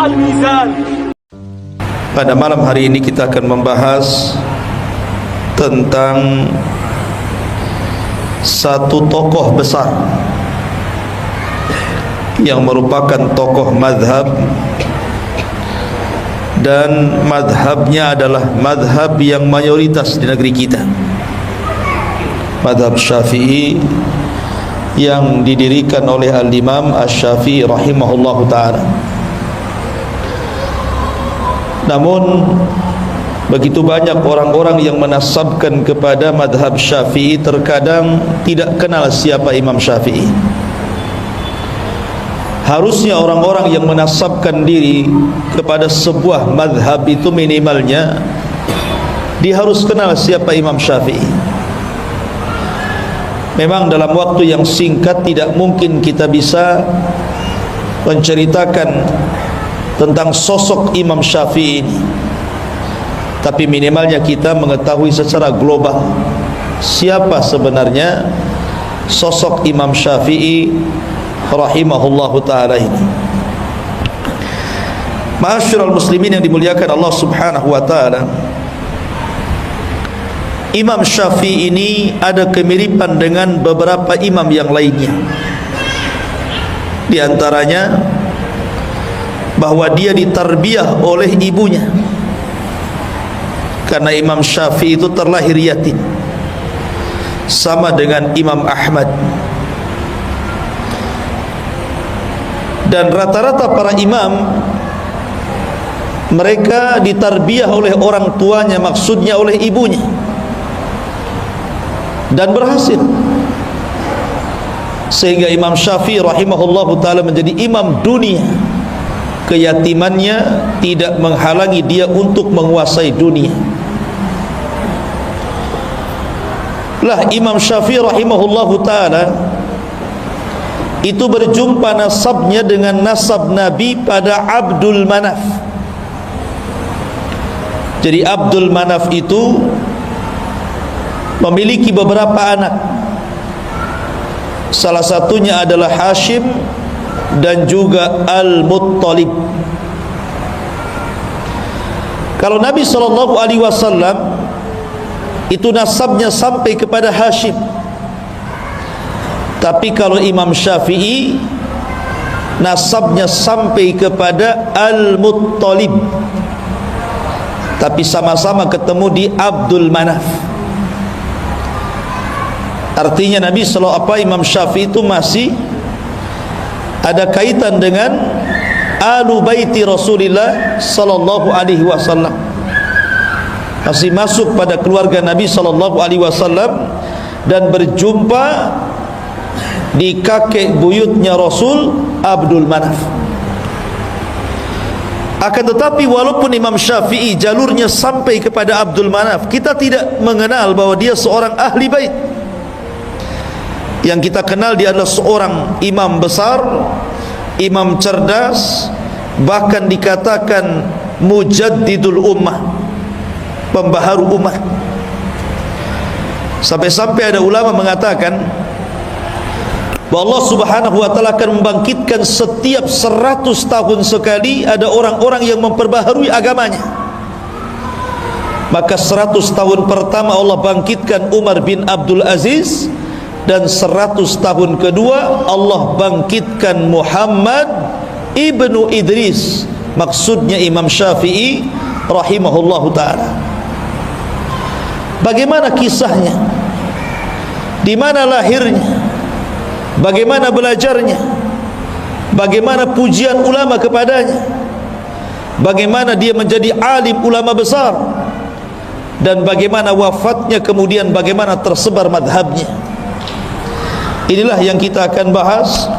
الميزان. Pada malam hari ini kita akan membahas tentang satu tokoh besar yang merupakan tokoh madhab, dan madhabnya adalah madhab yang mayoritas di negeri kita, madhab Syafi'i, yang didirikan oleh Al-Imam Asy-Syafi'i rahimahullahu ta'ala. Namun begitu banyak orang-orang yang menasabkan kepada madhab Syafi'i, terkadang tidak kenal siapa Imam Syafi'i. Harusnya orang-orang yang menasabkan diri kepada sebuah madhab itu minimalnya dia harus kenal siapa Imam Syafi'i. Memang dalam waktu yang singkat tidak mungkin kita bisa menceritakan tentang sosok Imam Syafi'i ini, tapi minimalnya kita mengetahui secara global siapa sebenarnya sosok Imam Syafi'i rahimahullahu ta'ala ini. Ma'asyiral muslimin yang dimuliakan Allah subhanahu wa ta'ala, Imam Syafi'i ini ada kemiripan dengan beberapa imam yang lainnya. Di antaranya bahwa dia ditarbiyah oleh ibunya, karena Imam Syafi'i itu terlahir yatim, sama dengan Imam Ahmad. Dan rata-rata para imam mereka ditarbiyah oleh orang tuanya, maksudnya oleh ibunya, dan berhasil, sehingga Imam Syafi'i rahimahullahu ta'ala menjadi imam dunia. Keyatimannya tidak menghalangi dia untuk menguasai dunia. Lah Imam Syafi'i rahimahullahu ta'ala itu berjumpa nasabnya dengan nasab Nabi pada Abdul Manaf. Jadi Abdul Manaf itu memiliki beberapa anak. Salah satunya adalah Hashim dan juga Al-Muttalib. Kalau Nabi SAW itu nasabnya sampai kepada Hashim, tapi kalau Imam Syafi'i nasabnya sampai kepada Al-Muttalib, tapi sama-sama ketemu di Abdul Manaf. Artinya Imam Syafi'i itu masih ada kaitan dengan Alu Baiti Rasulillah sallallahu alaihi wasallam, masih masuk pada keluarga Nabi sallallahu alaihi wasallam, dan berjumpa di kakek buyutnya Rasul, Abdul Manaf. Akan tetapi walaupun Imam Syafi'i jalurnya sampai kepada Abdul Manaf, kita tidak mengenal bahwa dia seorang ahli bait. Yang kita kenal dia adalah seorang imam besar, imam cerdas, bahkan dikatakan mujaddidul ummah, pembaharu umat. Sampai-sampai ada ulama mengatakan bahwa Allah subhanahu wa ta'ala akan membangkitkan setiap 100 tahun sekali ada orang-orang yang memperbaharui agamanya. Maka 100 tahun pertama Allah bangkitkan Umar bin Abdul Aziz, dan 100 tahun kedua Allah bangkitkan Muhammad ibnu Idris, maksudnya Imam Syafi'i rahimahullahu ta'ala. Bagaimana kisahnya? Di mana lahirnya? Bagaimana belajarnya? Bagaimana pujian ulama kepadanya? Bagaimana dia menjadi alim ulama besar? Dan bagaimana wafatnya, kemudian bagaimana tersebar madhabnya? Inilah yang kita akan bahas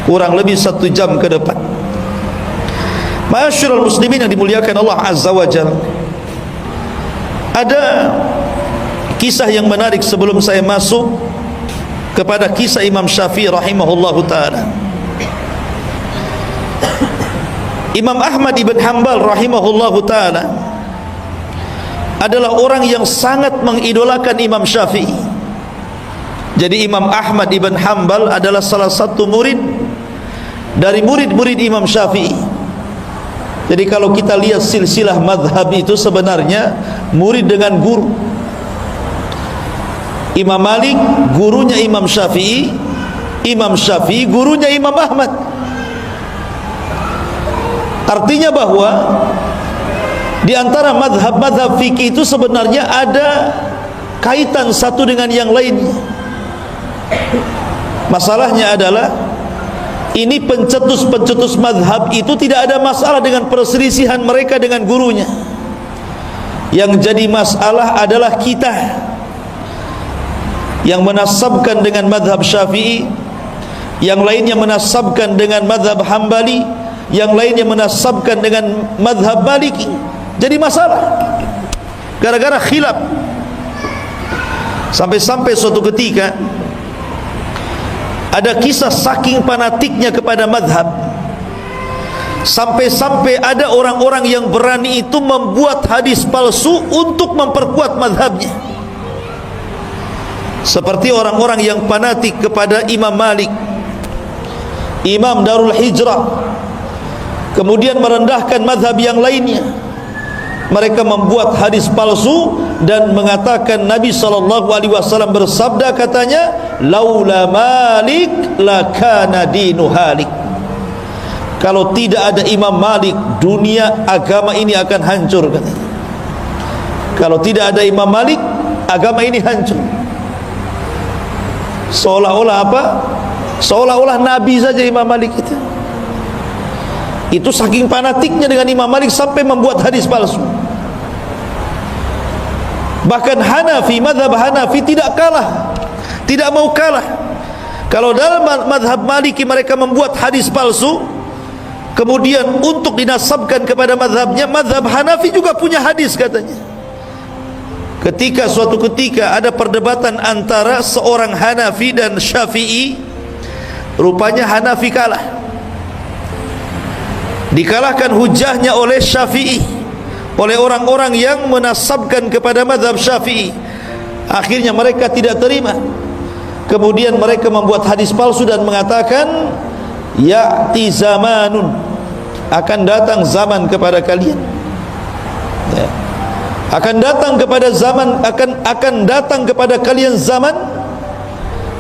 kurang lebih 1 jam ke depan. Ma'asyiral muslimin yang dimuliakan Allah Azza wa Jalla, ada kisah yang menarik sebelum saya masuk kepada kisah Imam Syafi'i rahimahullahu ta'ala. Imam Ahmad ibn Hanbal rahimahullahu ta'ala adalah orang yang sangat mengidolakan Imam Syafi'i. Jadi Imam Ahmad ibn Hanbal adalah salah satu murid dari murid-murid Imam Syafi'i. Jadi kalau kita lihat silsilah madhab itu sebenarnya murid dengan guru. Imam Malik gurunya Imam Syafi'i, Imam Syafi'i gurunya Imam Ahmad. Artinya bahwa di antara madhab-madhab fikih itu sebenarnya ada kaitan satu dengan yang lainnya. Masalahnya adalah ini pencetus-pencetus madhab itu tidak ada masalah dengan perselisihan mereka dengan gurunya. Yang jadi masalah adalah kita yang menasabkan dengan madhab Syafi'i, yang lainnya menasabkan dengan madhab Hambali, yang lainnya menasabkan dengan madhab Maliki. Jadi masalah gara-gara khilaf. Sampai-sampai suatu ketika ada kisah saking fanatiknya kepada madhab, sampai-sampai ada orang-orang yang berani itu membuat hadis palsu untuk memperkuat madhabnya. Seperti orang-orang yang fanatik kepada Imam Malik, Imam Darul Hijrah, kemudian merendahkan madhab yang lainnya. Mereka membuat hadis palsu dan mengatakan Nabi SAW bersabda, katanya, laula Malik lakana dinu halik. Kalau tidak ada Imam Malik, dunia agama ini akan hancur, katanya. Kalau tidak ada Imam Malik, agama ini hancur. Seolah-olah apa? Seolah-olah Nabi saja Imam Malik itu. Itu saking fanatiknya dengan Imam Malik sampai membuat hadis palsu. Bahkan Hanafi, madhab Hanafi tidak kalah, tidak mau kalah. Kalau dalam madhab Maliki mereka membuat hadis palsu, kemudian untuk dinasabkan kepada madhabnya, madhab Hanafi juga punya hadis, katanya. Suatu ketika ada perdebatan antara seorang Hanafi dan Syafi'i, rupanya Hanafi kalah. Dikalahkan hujahnya oleh Syafi'i, oleh orang-orang yang menasabkan kepada madhab Syafi'i. Akhirnya mereka tidak terima. Kemudian mereka membuat hadis palsu dan mengatakan, ya'ti zamanun, akan datang zaman kepada kalian, ya. Akan datang kepada zaman, akan datang kepada kalian zaman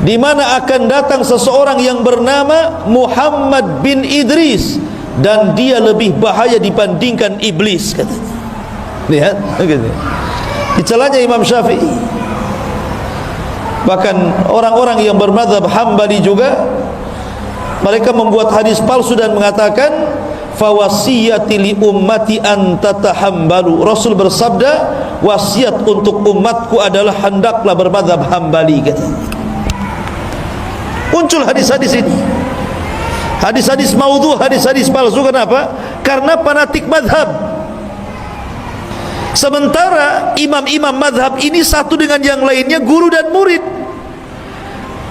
di mana akan datang seseorang yang bernama Muhammad bin Idris, dan dia lebih bahaya dibandingkan iblis, katanya. Lihat, dicelanya Imam Syafi'i. Bahkan orang-orang yang bermadhab Hambali juga, mereka membuat hadis palsu dan mengatakan, fawasiyati li ummati an tatahambalu. Rasul bersabda, wasiat untuk umatku adalah hendaklah bermadhab Hambali, katanya. Muncul hadis-hadis ini, hadis-hadis maudhu, hadis-hadis palsu. Kenapa? Karena fanatik madhab. Sementara imam-imam madhab ini satu dengan yang lainnya guru dan murid.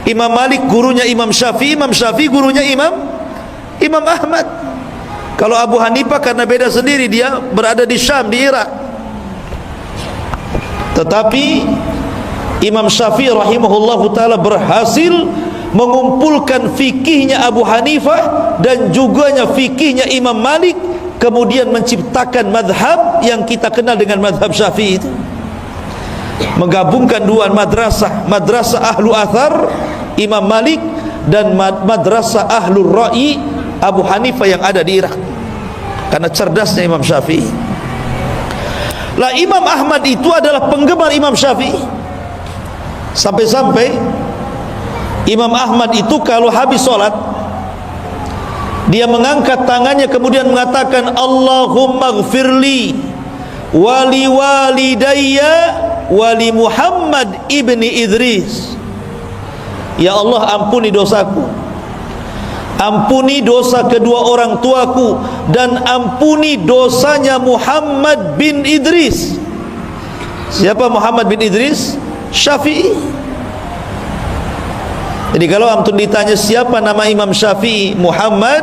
Imam Malik gurunya Imam Syafi'i, Imam Syafi'i gurunya Imam Ahmad. Kalau Abu Hanifah karena beda sendiri, dia berada di Syam, di Irak. Tetapi Imam Syafi'i rahimahullahu ta'ala berhasil mengumpulkan fikihnya Abu Hanifah dan juganya fikihnya Imam Malik, kemudian menciptakan madhab yang kita kenal dengan madhab Syafi'i itu. Menggabungkan dua madrasah, madrasah ahlu athar Imam Malik dan madrasah ahlul ra'i Abu Hanifah yang ada di Irak, karena cerdasnya Imam Syafi'i. Lah Imam Ahmad itu adalah penggemar Imam Syafi'i. Sampai-sampai Imam Ahmad itu kalau habis sholat, dia mengangkat tangannya kemudian mengatakan, Allahumma gfirli wali walidayya wali Muhammad ibni Idris. Ya Allah, ampuni dosaku, ampuni dosa kedua orang tuaku, dan ampuni dosanya Muhammad bin Idris. Siapa Muhammad bin Idris? Syafi'i. Jadi kalau antum ditanya siapa nama Imam Syafi'i, Muhammad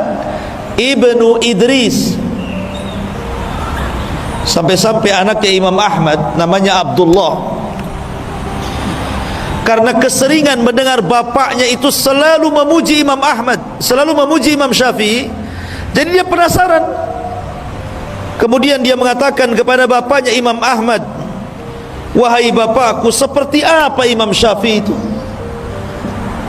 ibnu Idris. Sampai-sampai anaknya Imam Ahmad namanya Abdullah, karena keseringan mendengar bapaknya itu selalu memuji Imam Ahmad, selalu memuji Imam Syafi'i, jadi dia penasaran, Kemudian dia mengatakan kepada bapaknya Imam Ahmad, wahai bapakku, seperti apa Imam Syafi'i itu?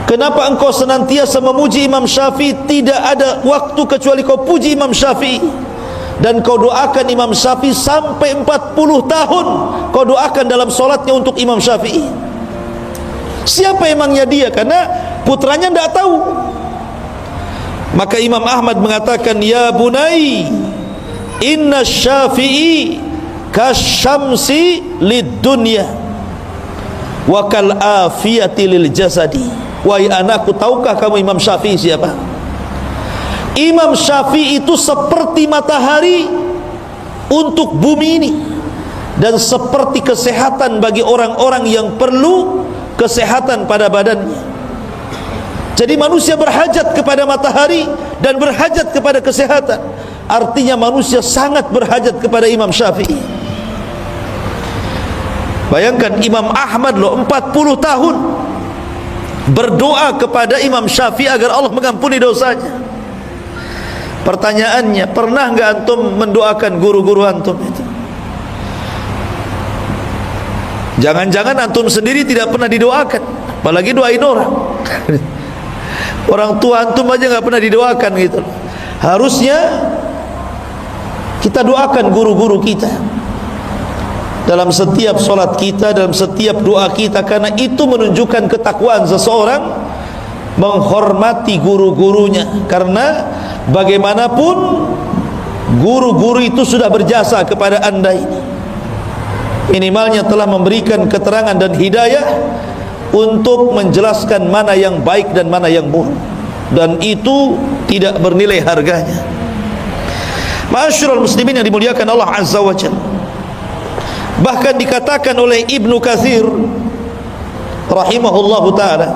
Kenapa engkau senantiasa memuji Imam Syafi'i? Tidak ada waktu kecuali kau puji Imam Syafi'i, dan kau doakan Imam Syafi'i sampai 40 tahun kau doakan dalam solatnya untuk Imam Syafi'i. Siapa emangnya dia? Karena putranya tidak tahu. Maka Imam Ahmad mengatakan, ya bunai, inna Syafi'i kasyamsi lid dunya wa kal afiyati lil jasadi. Wahai anakku, tahukah kamu Imam Syafi'i siapa? Imam Syafi'i itu seperti matahari untuk bumi ini, dan seperti kesehatan bagi orang-orang yang perlu kesehatan pada badannya. Jadi manusia berhajat kepada matahari dan berhajat kepada kesehatan. Artinya manusia sangat berhajat kepada Imam Syafi'i. Bayangkan Imam Ahmad loh 40 tahun berdoa kepada Imam Syafi'i agar Allah mengampuni dosanya. Pertanyaannya, pernah enggak antum mendoakan guru-guru antum itu? Jangan-jangan antum sendiri tidak pernah didoakan, apalagi doain orang. Orang tua antum aja enggak pernah didoakan gitu. Harusnya kita doakan guru-guru kita dalam setiap solat kita, dalam setiap doa kita, karena itu menunjukkan ketakwaan seseorang, menghormati guru-gurunya. Karena bagaimanapun guru-guru itu sudah berjasa kepada anda ini, minimalnya telah memberikan keterangan dan hidayah untuk menjelaskan mana yang baik dan mana yang buruk, dan itu tidak bernilai harganya. Ma'asyiral muslimin yang dimuliakan Allah Azza wa Jalla, bahkan dikatakan oleh Ibnu Katsir rahimahullahu ta'ala,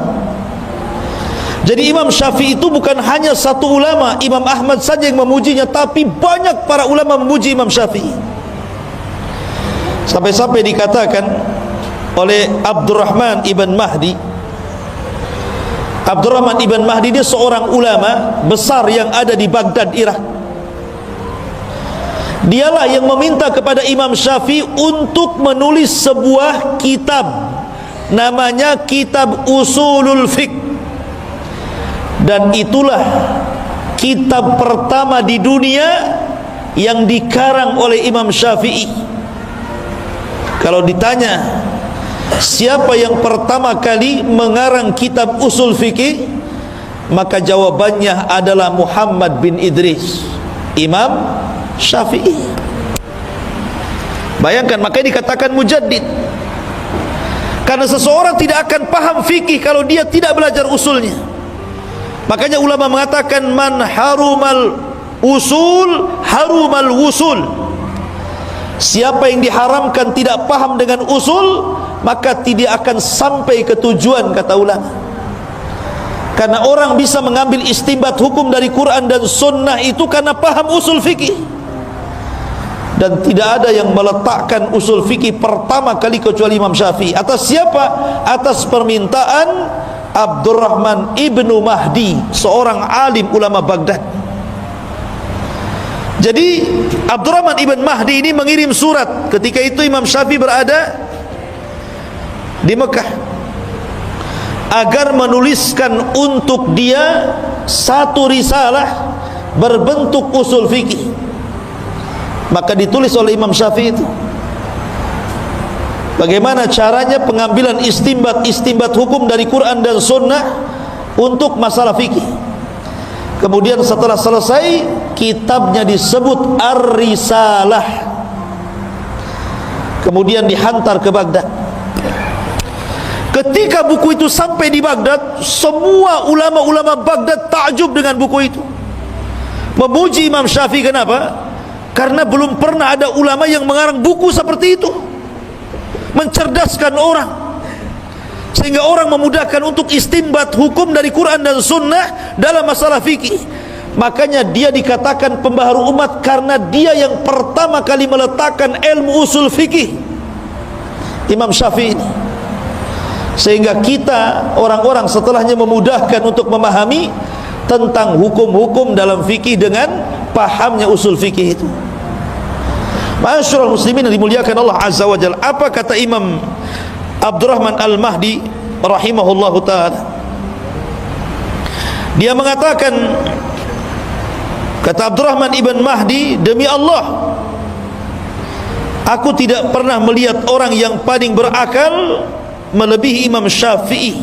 jadi Imam Syafi'i itu bukan hanya satu ulama Imam Ahmad saja yang memujinya, tapi banyak para ulama memuji Imam Syafi'i. Sampai-sampai dikatakan oleh Abdurrahman ibn Mahdi. Abdurrahman ibn Mahdi dia seorang ulama besar yang ada di Baghdad, Irak. Dialah yang meminta kepada Imam Syafi'i untuk menulis sebuah kitab, namanya Kitab Usulul Fiqh, dan itulah kitab pertama di dunia yang dikarang oleh Imam Syafi'i. Kalau ditanya siapa yang pertama kali mengarang kitab usul fikih, maka jawabannya adalah Muhammad bin Idris, Imam Syafi'i. Bayangkan, makanya dikatakan mujaddid, karena seseorang tidak akan paham fikih kalau dia tidak belajar usulnya. Makanya ulama mengatakan, man harumal usul harumal wusul. Siapa yang diharamkan tidak paham dengan usul, maka tidak akan sampai ke tujuan, kata ulama. Karena orang bisa mengambil istinbat hukum dari Quran dan Sunnah itu karena paham usul fikih. Dan tidak ada yang meletakkan usul fikih pertama kali kecuali Imam Syafi'i. Atas siapa? Atas permintaan Abdurrahman ibnu Mahdi, seorang alim ulama Baghdad. Jadi Abdurrahman ibn Mahdi ini mengirim surat. Ketika itu Imam Syafi'i berada di Mekah, agar menuliskan untuk dia satu risalah berbentuk usul fikih. Maka ditulis oleh Imam Syafi'i itu bagaimana caranya pengambilan istinbat hukum dari Quran dan Sunnah untuk masalah fikih. Kemudian setelah selesai, kitabnya disebut Ar-Risalah. Kemudian dihantar ke Baghdad. Ketika buku itu sampai di Baghdad, semua ulama-ulama Baghdad takjub dengan buku itu, memuji Imam Syafi'i. Kenapa? Karena belum pernah ada ulama yang mengarang buku seperti itu, mencerdaskan orang, sehingga orang memudahkan untuk istinbat hukum dari Quran dan Sunnah dalam masalah fikih. Makanya dia dikatakan pembaharu umat karena dia yang pertama kali meletakkan ilmu usul fikih, Imam Syafi'i ini. Sehingga kita orang-orang setelahnya memudahkan untuk memahami tentang hukum-hukum dalam fikih dengan pahamnya usul fikih itu. Ma'asyiral muslimin yang dimuliakan Allah Azza wa Jalla, apa kata Imam Abdurrahman Al-Mahdi rahimahullahu ta'ala? Dia mengatakan, kata Abdurrahman Ibn Mahdi, demi Allah, aku tidak pernah melihat orang yang paling berakal melebihi Imam Syafi'i.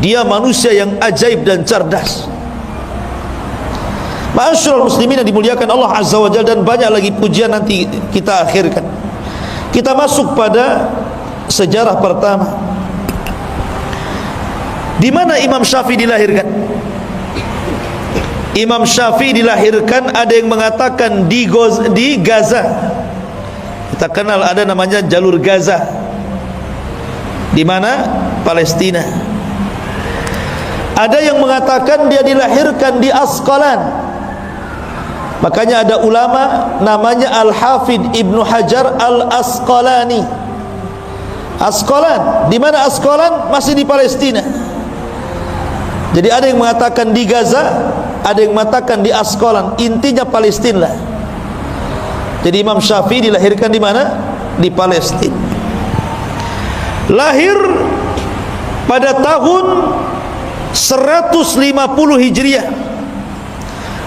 Dia manusia yang ajaib dan cerdas. Ma'asyiral muslimin yang dimuliakan Allah Azza wa Jalla, dan banyak lagi pujian nanti kita akhirkan. Kita masuk pada sejarah pertama. Di mana Imam Syafi'i dilahirkan? Imam Syafi'i dilahirkan, ada yang mengatakan di Gaza. Kita kenal ada namanya jalur Gaza. Di mana? Palestina. Ada yang mengatakan dia dilahirkan di Asqalan. Makanya ada ulama namanya Al-Hafidh Ibnu Hajar Al-Asqalani. Asqalan, di mana Asqalan? Masih di Palestina. Jadi ada yang mengatakan di Gaza, ada yang mengatakan di Asqalan. Intinya Palestina lah. Jadi Imam Syafi'i dilahirkan di mana? Di Palestina. Lahir pada tahun 150 Hijriah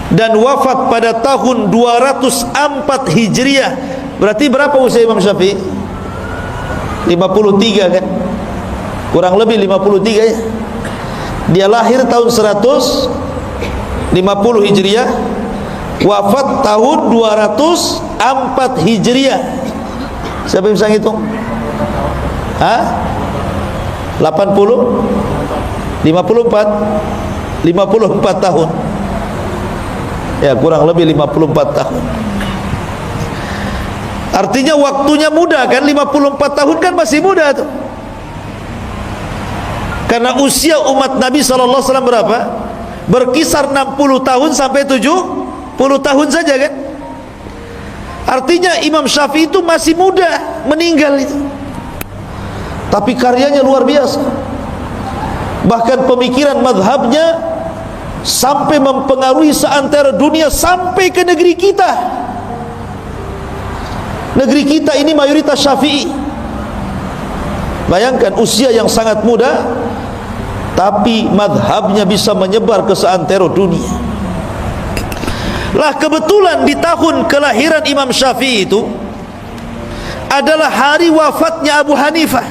dan wafat pada tahun 204 Hijriah. Berarti berapa usia Imam Syafi'i? 53 kan? Kurang lebih 53 ya. Dia lahir tahun 150 Hijriah, wafat tahun 204 Hijriah. Siapa yang bisa ngitung? 80? 54 tahun. Ya, kurang lebih 54 tahun. Artinya waktunya muda kan, 54 tahun kan masih muda tuh. Karena usia umat Nabi SAW berapa? Berkisar 60 tahun sampai 70 tahun saja kan. Artinya Imam Syafi'i itu masih muda meninggal itu. Tapi karyanya luar biasa. Bahkan pemikiran madhabnya sampai mempengaruhi seantero dunia, sampai ke negeri kita. Negeri kita ini mayoritas Syafi'i. Bayangkan usia yang sangat muda, tapi madhabnya bisa menyebar ke seantero dunia. Lah kebetulan di tahun kelahiran Imam Syafi'i itu adalah hari wafatnya Abu Hanifah.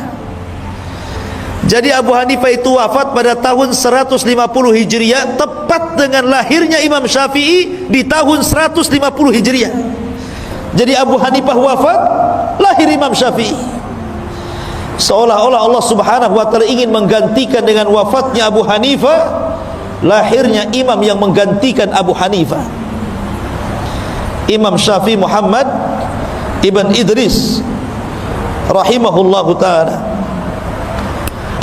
Jadi Abu Hanifah itu wafat pada tahun 150 Hijriah, tepat dengan lahirnya Imam Syafi'i di tahun 150 Hijriah. Jadi Abu Hanifah wafat, lahir Imam Syafi'i. Seolah-olah Allah Subhanahu wa ta'ala ingin menggantikan dengan wafatnya Abu Hanifah, lahirnya imam yang menggantikan Abu Hanifah, Imam Syafi'i Muhammad Ibn Idris rahimahullahu ta'ala.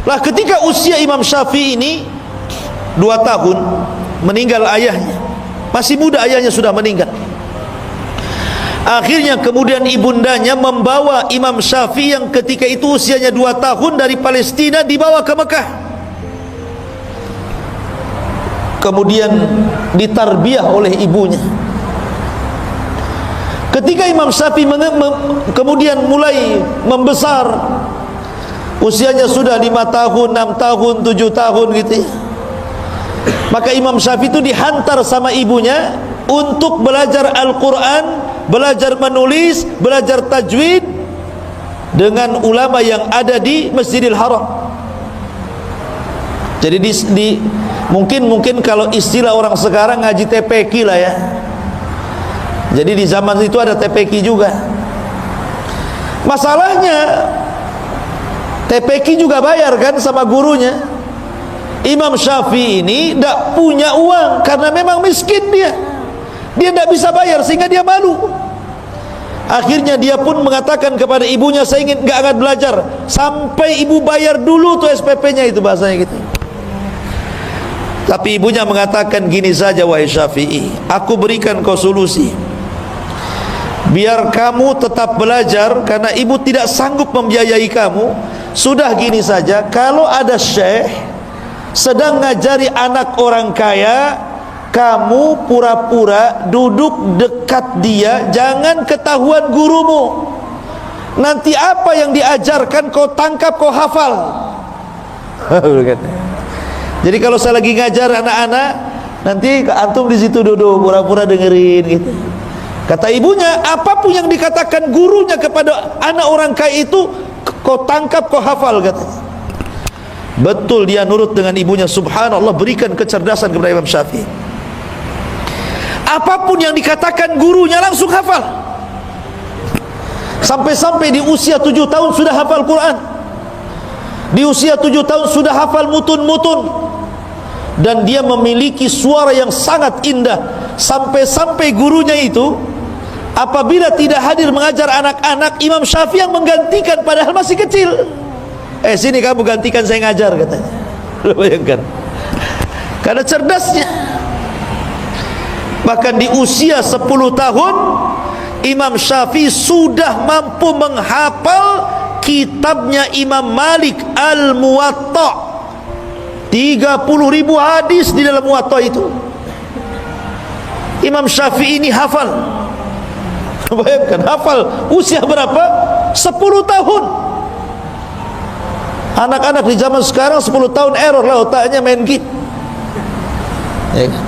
Lah ketika usia Imam Syafi'i ini 2 tahun, meninggal ayahnya. Masih muda ayahnya sudah meninggal. Akhirnya kemudian ibundanya membawa Imam Syafi'i yang ketika itu usianya 2 tahun dari Palestina, dibawa ke Mekah. Kemudian ditarbiyah oleh ibunya. Ketika Imam Syafi'i kemudian mulai membesar, usianya sudah 5 tahun, 6 tahun, 7 tahun gitu ya, maka Imam Syafi'i itu dihantar sama ibunya untuk belajar Al-Quran, belajar menulis, belajar tajwid dengan ulama yang ada di Masjidil Haram. Jadi mungkin kalau istilah orang sekarang ngaji TPQ lah ya. Jadi di zaman itu ada TPQ juga. Masalahnya TPQ juga bayar kan sama gurunya. Imam Syafi'i ini tidak punya uang karena memang miskin dia. Dia tidak bisa bayar sehingga dia malu. Akhirnya dia pun mengatakan kepada ibunya, saya ingin nggak akan belajar sampai ibu bayar dulu tuh SPP-nya, itu bahasanya gitu. Tapi ibunya mengatakan, gini saja wahai Syafi'i, aku berikan kau solusi. Biar kamu tetap belajar karena ibu tidak sanggup membiayai kamu. Sudah gini saja, kalau ada syekh sedang ngajari anak orang kaya, kamu pura-pura duduk dekat dia, jangan ketahuan gurumu. Nanti apa yang diajarkan kau tangkap, kau hafal. Jadi kalau saya lagi ngajar anak-anak, nanti antum di situ duduk pura-pura dengerin gitu. Kata ibunya, apapun yang dikatakan gurunya kepada anak orang kaya itu, kau tangkap, kau hafal, katanya. Betul, dia nurut dengan ibunya. Subhanallah, berikan kecerdasan kepada Imam Syafi'i. Apapun yang dikatakan gurunya langsung hafal. Sampai-sampai di usia 7 tahun sudah hafal Quran. Di usia 7 tahun sudah hafal mutun-mutun. Dan dia memiliki suara yang sangat indah. Sampai-sampai gurunya itu apabila tidak hadir mengajar anak-anak, Imam Syafi'i yang menggantikan padahal masih kecil. Sini kamu gantikan saya ngajar, katanya. Bayangkan, karena cerdasnya. Bahkan di usia 10 tahun Imam Syafi'i sudah mampu menghafal kitabnya Imam Malik Al-Muwatta. 30.000 hadis di dalam Muwatta itu Imam Syafi'i ini hafal. Bayangkan, hafal usia berapa? 10 tahun. Anak-anak di zaman sekarang 10 tahun error lah otaknya, main game. Ya kan?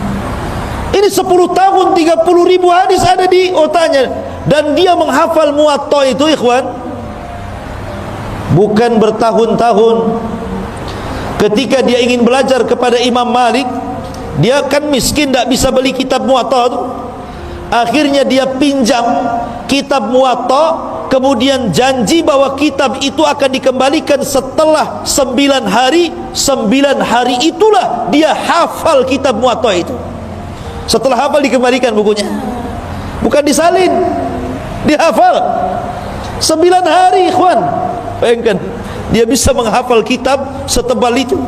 Ini 10 tahun 30.000 hadis ada di otaknya. Dan dia menghafal Muwatta itu, ikhwan, bukan bertahun-tahun. Ketika dia ingin belajar kepada Imam Malik, dia kan miskin, tidak bisa beli kitab Muwatta itu. Akhirnya dia pinjam kitab Muwatta, kemudian janji bahwa kitab itu akan dikembalikan setelah 9 hari. 9 hari itulah dia hafal kitab Muwatta itu. Setelah hafal dikembalikan bukunya, bukan disalin, dihafal 9 hari, ikhwan. Bayangkan, dia bisa menghafal kitab setebal itu.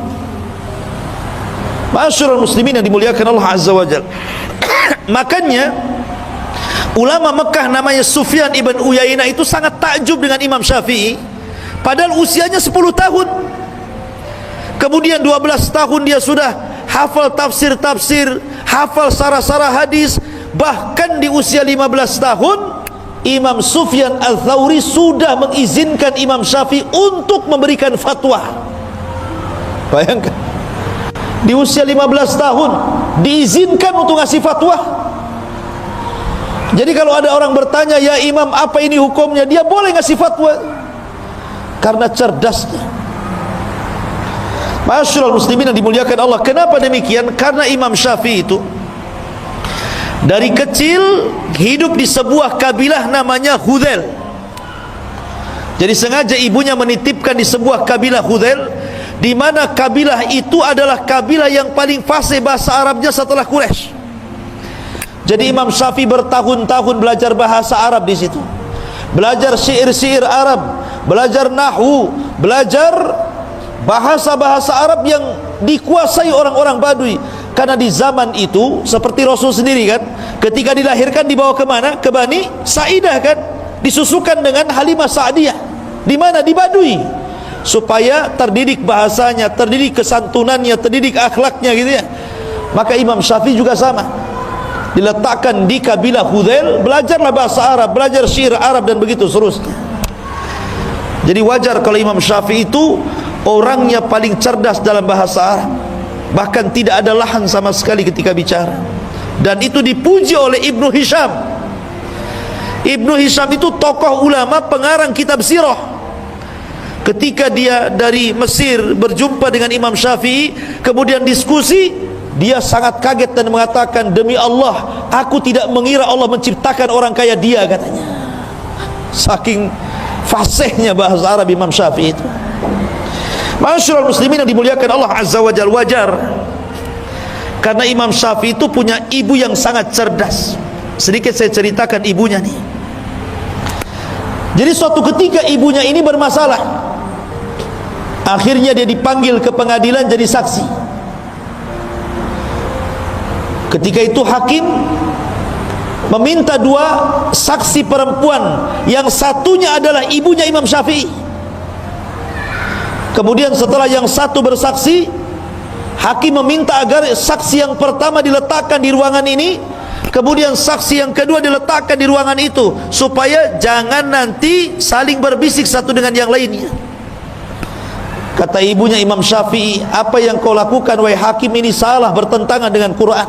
Ma'asyiral muslimin yang dimuliakan Allah Azza wa Jalla. Makanya ulama Mekah namanya Sufyan ibn Uyainah itu sangat takjub dengan Imam Syafi'i, padahal usianya 10 tahun. Kemudian 12 tahun dia sudah hafal tafsir-tafsir, hafal sarah-sarah hadis. Bahkan di usia 15 tahun Imam Sufyan Al-Thawri sudah mengizinkan Imam Syafi'i untuk memberikan fatwa. Bayangkan, di usia 15 tahun diizinkan untuk ngasih fatwa. Jadi kalau ada orang bertanya, ya Imam apa ini hukumnya, dia boleh ngasih fatwa karena cerdasnya. Ma'asyiral muslimin yang dimuliakan Allah. Kenapa demikian? Karena Imam Syafi'i itu dari kecil hidup di sebuah kabilah namanya Hudzail. Jadi sengaja ibunya menitipkan di sebuah kabilah Hudzail, di mana kabilah itu adalah kabilah yang paling fasih bahasa Arabnya setelah Quraisy. Jadi Imam Syafi'i bertahun-tahun belajar bahasa Arab di situ. Belajar syair-syair Arab, belajar nahwu, belajar bahasa-bahasa Arab yang dikuasai orang-orang Badui. Karena di zaman itu seperti Rasul sendiri kan, ketika dilahirkan dibawa ke mana? Ke Bani Sa'idah kan, disusukan dengan Halimah Sa'diyah. Di mana? Di Badui, supaya terdidik bahasanya, terdidik kesantunannya, terdidik akhlaknya gitu ya. Maka Imam Syafi'i juga sama, diletakkan di kabilah Hudzail, belajarlah bahasa Arab, belajar syair Arab dan begitu seterusnya. Jadi wajar kalau Imam Syafi'i itu orangnya paling cerdas dalam bahasa Arab, bahkan tidak ada lahan sama sekali ketika bicara. Dan itu dipuji oleh Ibnu Hisham. Ibnu Hisham itu tokoh ulama, pengarang kitab sirah. Ketika dia dari Mesir berjumpa dengan Imam Syafi'i, kemudian diskusi, dia sangat kaget dan mengatakan, demi Allah, aku tidak mengira Allah menciptakan orang kaya dia, katanya. Saking fasihnya bahasa Arab Imam Syafi'i itu. Ma'asyiral muslimin yang dimuliakan Allah Azza wa Jalla, wajar karena Imam Syafi'i itu punya ibu yang sangat cerdas. Sedikit saya ceritakan ibunya nih. Jadi suatu ketika ibunya ini bermasalah, akhirnya dia dipanggil ke pengadilan jadi saksi. Ketika itu hakim meminta 2 saksi perempuan, yang satunya adalah ibunya Imam Syafi'i. Kemudian setelah yang satu bersaksi, Hakim meminta agar saksi yang pertama diletakkan di ruangan ini, kemudian saksi yang kedua diletakkan di ruangan itu, supaya jangan nanti saling berbisik satu dengan yang lainnya. Kata ibunya Imam Syafi'i, apa yang kau lakukan wahai hakim ini salah, bertentangan dengan Quran.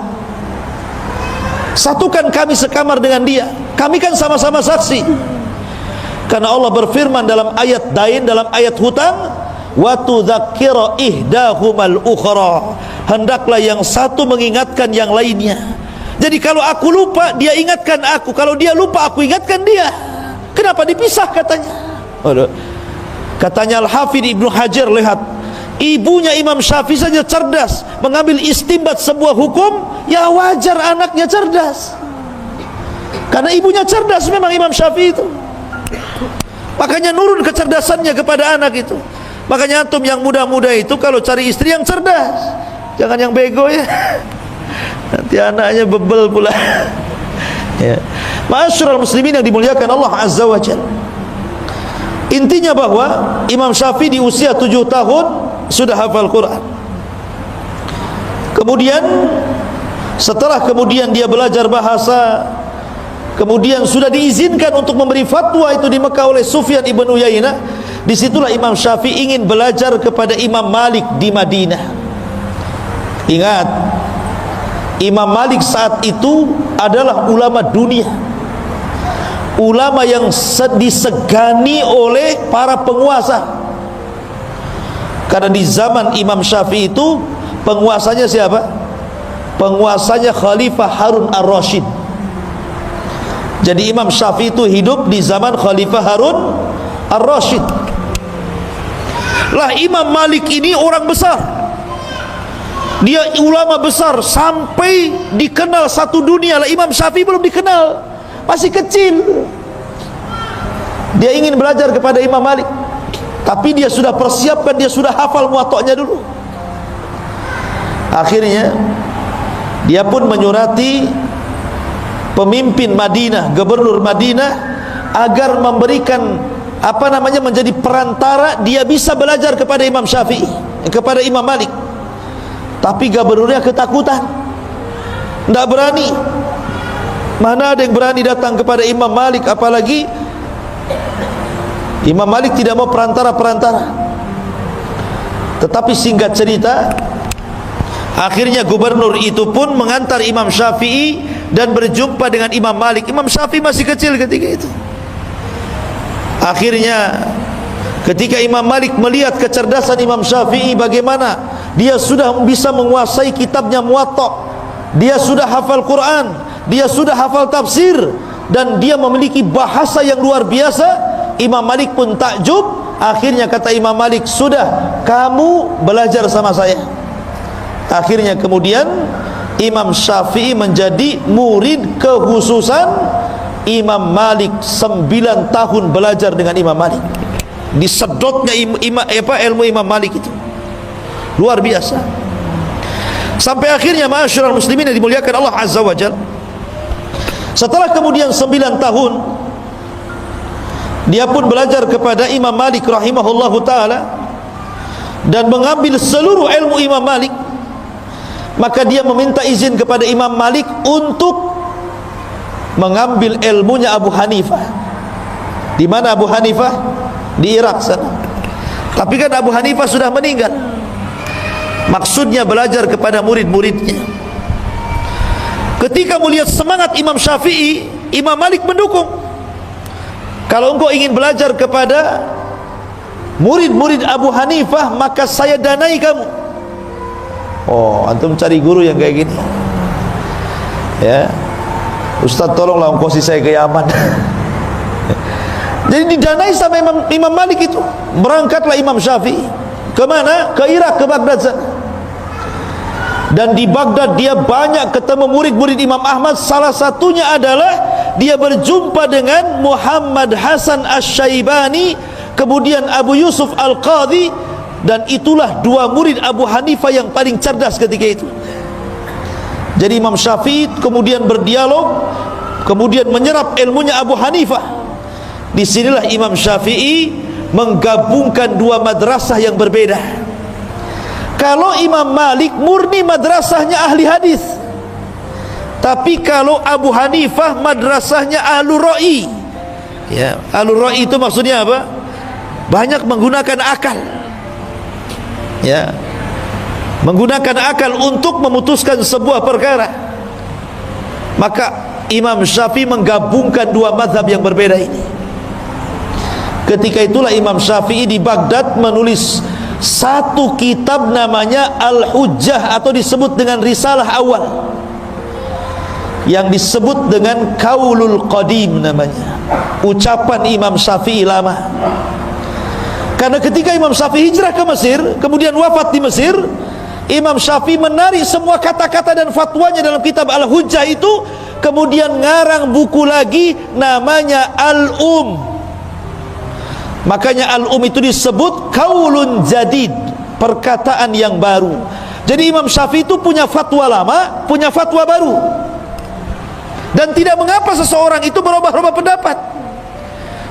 Satukan kami sekamar dengan dia, kami kan sama-sama saksi. Karena Allah berfirman dalam ayat dain, dalam ayat hutang, wa tudzakkira ihdahumal ukhra, hendaklah yang satu mengingatkan yang lainnya. Jadi kalau aku lupa, dia ingatkan aku, kalau dia lupa, aku ingatkan dia. Kenapa dipisah katanya? Katanya Al-Hafidh Ibnu Hajar, lihat, ibunya Imam Syafi'i saja cerdas mengambil istimbat sebuah hukum, ya wajar anaknya cerdas. Karena ibunya cerdas memang Imam Syafi'i itu. Makanya nurun kecerdasannya kepada anak itu. Makanya antum yang muda-muda itu kalau cari istri yang cerdas, jangan yang bego ya. Nanti anaknya bebel pula. Ya. Ma'asyiral muslimin yang dimuliakan Allah Azza wa Jalla. Intinya bahwa Imam Syafi'i di usia 7 tahun sudah hafal Quran. Kemudian setelah kemudian dia belajar bahasa, kemudian sudah diizinkan untuk memberi fatwa itu di Mekah oleh Sufyan ibn Uyainah. Disitulah Imam Syafi'i ingin belajar kepada Imam Malik di Madinah. Ingat, Imam Malik saat itu adalah ulama dunia, ulama yang disegani oleh para penguasa. Karena di zaman Imam Syafi'i itu penguasanya siapa? Penguasanya Khalifah Harun ar-Rasyid. Jadi Imam Syafi'i itu hidup di zaman Khalifah Harun ar-Rasyid. Lah Imam Malik ini orang besar, dia ulama besar sampai dikenal satu dunia. Lah Imam Syafi'i belum dikenal, masih kecil. Dia ingin belajar kepada Imam Malik, tapi dia sudah persiapkan, dia sudah hafal muwatta'nya dulu. Akhirnya dia pun menyurati pemimpin Madinah, gubernur Madinah, agar memberikan menjadi perantara dia bisa belajar kepada Imam Syafi'i, kepada Imam Malik. Tapi gubernurnya ketakutan, tidak berani. Mana ada yang berani datang kepada Imam Malik, apalagi Imam Malik tidak mau perantara-perantara. Tetapi singkat cerita, akhirnya gubernur itu pun mengantar Imam Syafi'i dan berjumpa dengan Imam Malik. Imam Syafi'i masih kecil ketika itu. Akhirnya ketika Imam Malik melihat kecerdasan Imam Syafi'i, bagaimana dia sudah bisa menguasai kitabnya Muwatta', dia sudah hafal Quran, dia sudah hafal tafsir, dan dia memiliki bahasa yang luar biasa, Imam Malik pun takjub. Akhirnya kata Imam Malik, sudah, kamu belajar sama saya. Akhirnya kemudian Imam Syafi'i menjadi murid kekhususan Imam Malik. 9 tahun belajar dengan Imam Malik. Disedotnya ilmu Imam Malik itu luar biasa. Sampai akhirnya ma'asyiral muslimin yang dimuliakan Allah Azza wa Jalla, setelah kemudian 9 tahun dia pun belajar kepada Imam Malik rahimahullahu ta'ala dan mengambil seluruh ilmu Imam Malik. Maka dia meminta izin kepada Imam Malik untuk mengambil ilmunya Abu Hanifah. Di mana Abu Hanifah? Di Irak sana. Tapi kan Abu Hanifah sudah meninggal. Maksudnya belajar kepada murid-muridnya. Ketika melihat semangat Imam Syafi'i, Imam Malik mendukung. Kalau engkau ingin belajar kepada murid-murid Abu Hanifah, maka saya danai kamu. Oh, antum cari guru yang kayak gini. Ya, Ustaz tolonglah ongkosi saya ke Yaman. Jadi didanai sama Imam Malik itu. Berangkatlah Imam Syafi'i. Kemana? Ke Irak, ke Baghdad sana. Dan di Baghdad dia banyak ketemu murid-murid Imam Ahmad. Salah satunya adalah dia berjumpa dengan Muhammad Hasan Asy-Syaibani, kemudian Abu Yusuf Al-Qadhi, dan itulah 2 murid Abu Hanifah yang paling cerdas ketika itu. Jadi Imam Syafi'i kemudian berdialog, kemudian menyerap ilmunya Abu Hanifah. Disinilah Imam Syafi'i menggabungkan 2 madrasah yang berbeda. Kalau Imam Malik murni madrasahnya ahli hadis, tapi kalau Abu Hanifah madrasahnya ahlul ra'i. Ya, ahlul ra'i itu maksudnya apa? Banyak menggunakan akal. Ya, menggunakan akal untuk memutuskan sebuah perkara. Maka Imam Syafi'i menggabungkan dua mazhab yang berbeda ini. Ketika itulah Imam Syafi'i di Baghdad menulis satu kitab namanya Al-Hujjah, atau disebut dengan Risalah Awal, yang disebut dengan Qaulul Qadim namanya, ucapan Imam Syafi'i lama. Karena ketika Imam Syafi'i hijrah ke Mesir, kemudian wafat di Mesir, Imam Syafi'i menarik semua kata-kata dan fatwanya dalam kitab Al-Hujjah itu, kemudian ngarang buku lagi namanya Al-Um. Makanya Al-Um itu disebut Qaulun Jadid, perkataan yang baru. Jadi Imam Syafi'i itu punya fatwa lama, punya fatwa baru. Dan tidak mengapa seseorang itu berubah-ubah pendapat.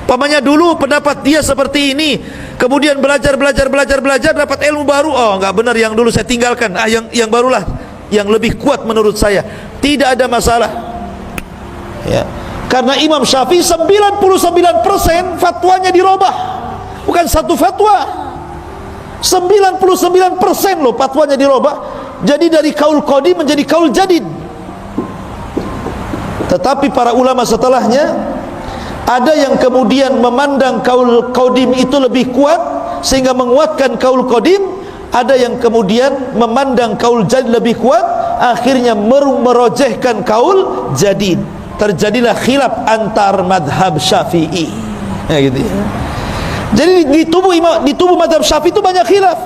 Pamannya dulu pendapat dia seperti ini, kemudian belajar dapat ilmu baru, oh enggak benar yang dulu saya tinggalkan, yang barulah yang lebih kuat menurut saya. Tidak ada masalah. Ya. Karena Imam Syafi'i 99% fatwanya dirubah, bukan satu fatwa. 99% loh fatwanya dirubah. Jadi dari kaul qadim menjadi kaul jadid. Tetapi para ulama setelahnya ada yang kemudian memandang kaul qadim itu lebih kuat sehingga menguatkan kaul qadim, ada yang kemudian memandang kaul jadid lebih kuat, akhirnya merojehkan kaul jadid. Terjadilah khilaf antar madhab Syafi'i. Ya, gitu ya. Jadi di tubuh madhab Syafi'i itu banyak khilaf.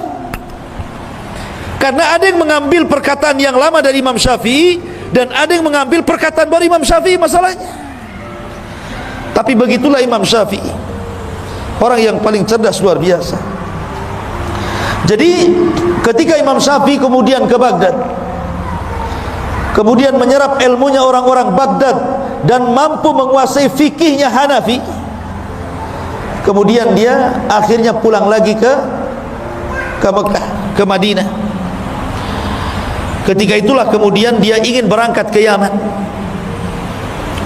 Karena ada yang mengambil perkataan yang lama dari Imam Syafi'i, dan ada yang mengambil perkataan baru Imam Syafi'i, masalahnya. Tapi begitulah Imam Syafi'i, orang yang paling cerdas luar biasa. Jadi ketika Imam Syafi'i kemudian ke Baghdad, kemudian menyerap ilmunya orang-orang Baghdad dan mampu menguasai fikihnya Hanafi, kemudian dia akhirnya pulang lagi ke Mekah, ke Madinah. Ketika itulah kemudian dia ingin berangkat ke Yaman.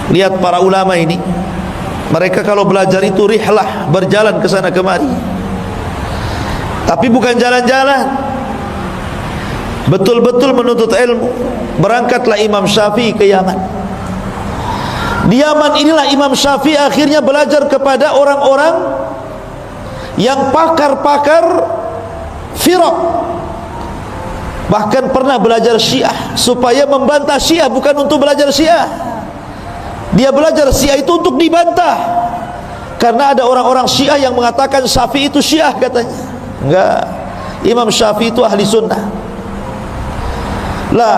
Lihat para ulama ini, mereka kalau belajar itu rihlah, berjalan ke sana kemari. Tapi bukan jalan-jalan, betul-betul menuntut ilmu. Berangkatlah Imam Syafi'i ke Yaman. Di Yaman inilah Imam Syafi'i akhirnya belajar kepada orang-orang yang pakar-pakar firaq. Bahkan pernah belajar Syiah supaya membantah Syiah, bukan untuk belajar Syiah. Dia belajar Syiah itu untuk dibantah. Karena ada orang-orang Syiah yang mengatakan Syafi'i itu Syiah katanya. Enggak, Imam Syafi'i itu ahli sunnah. Lah,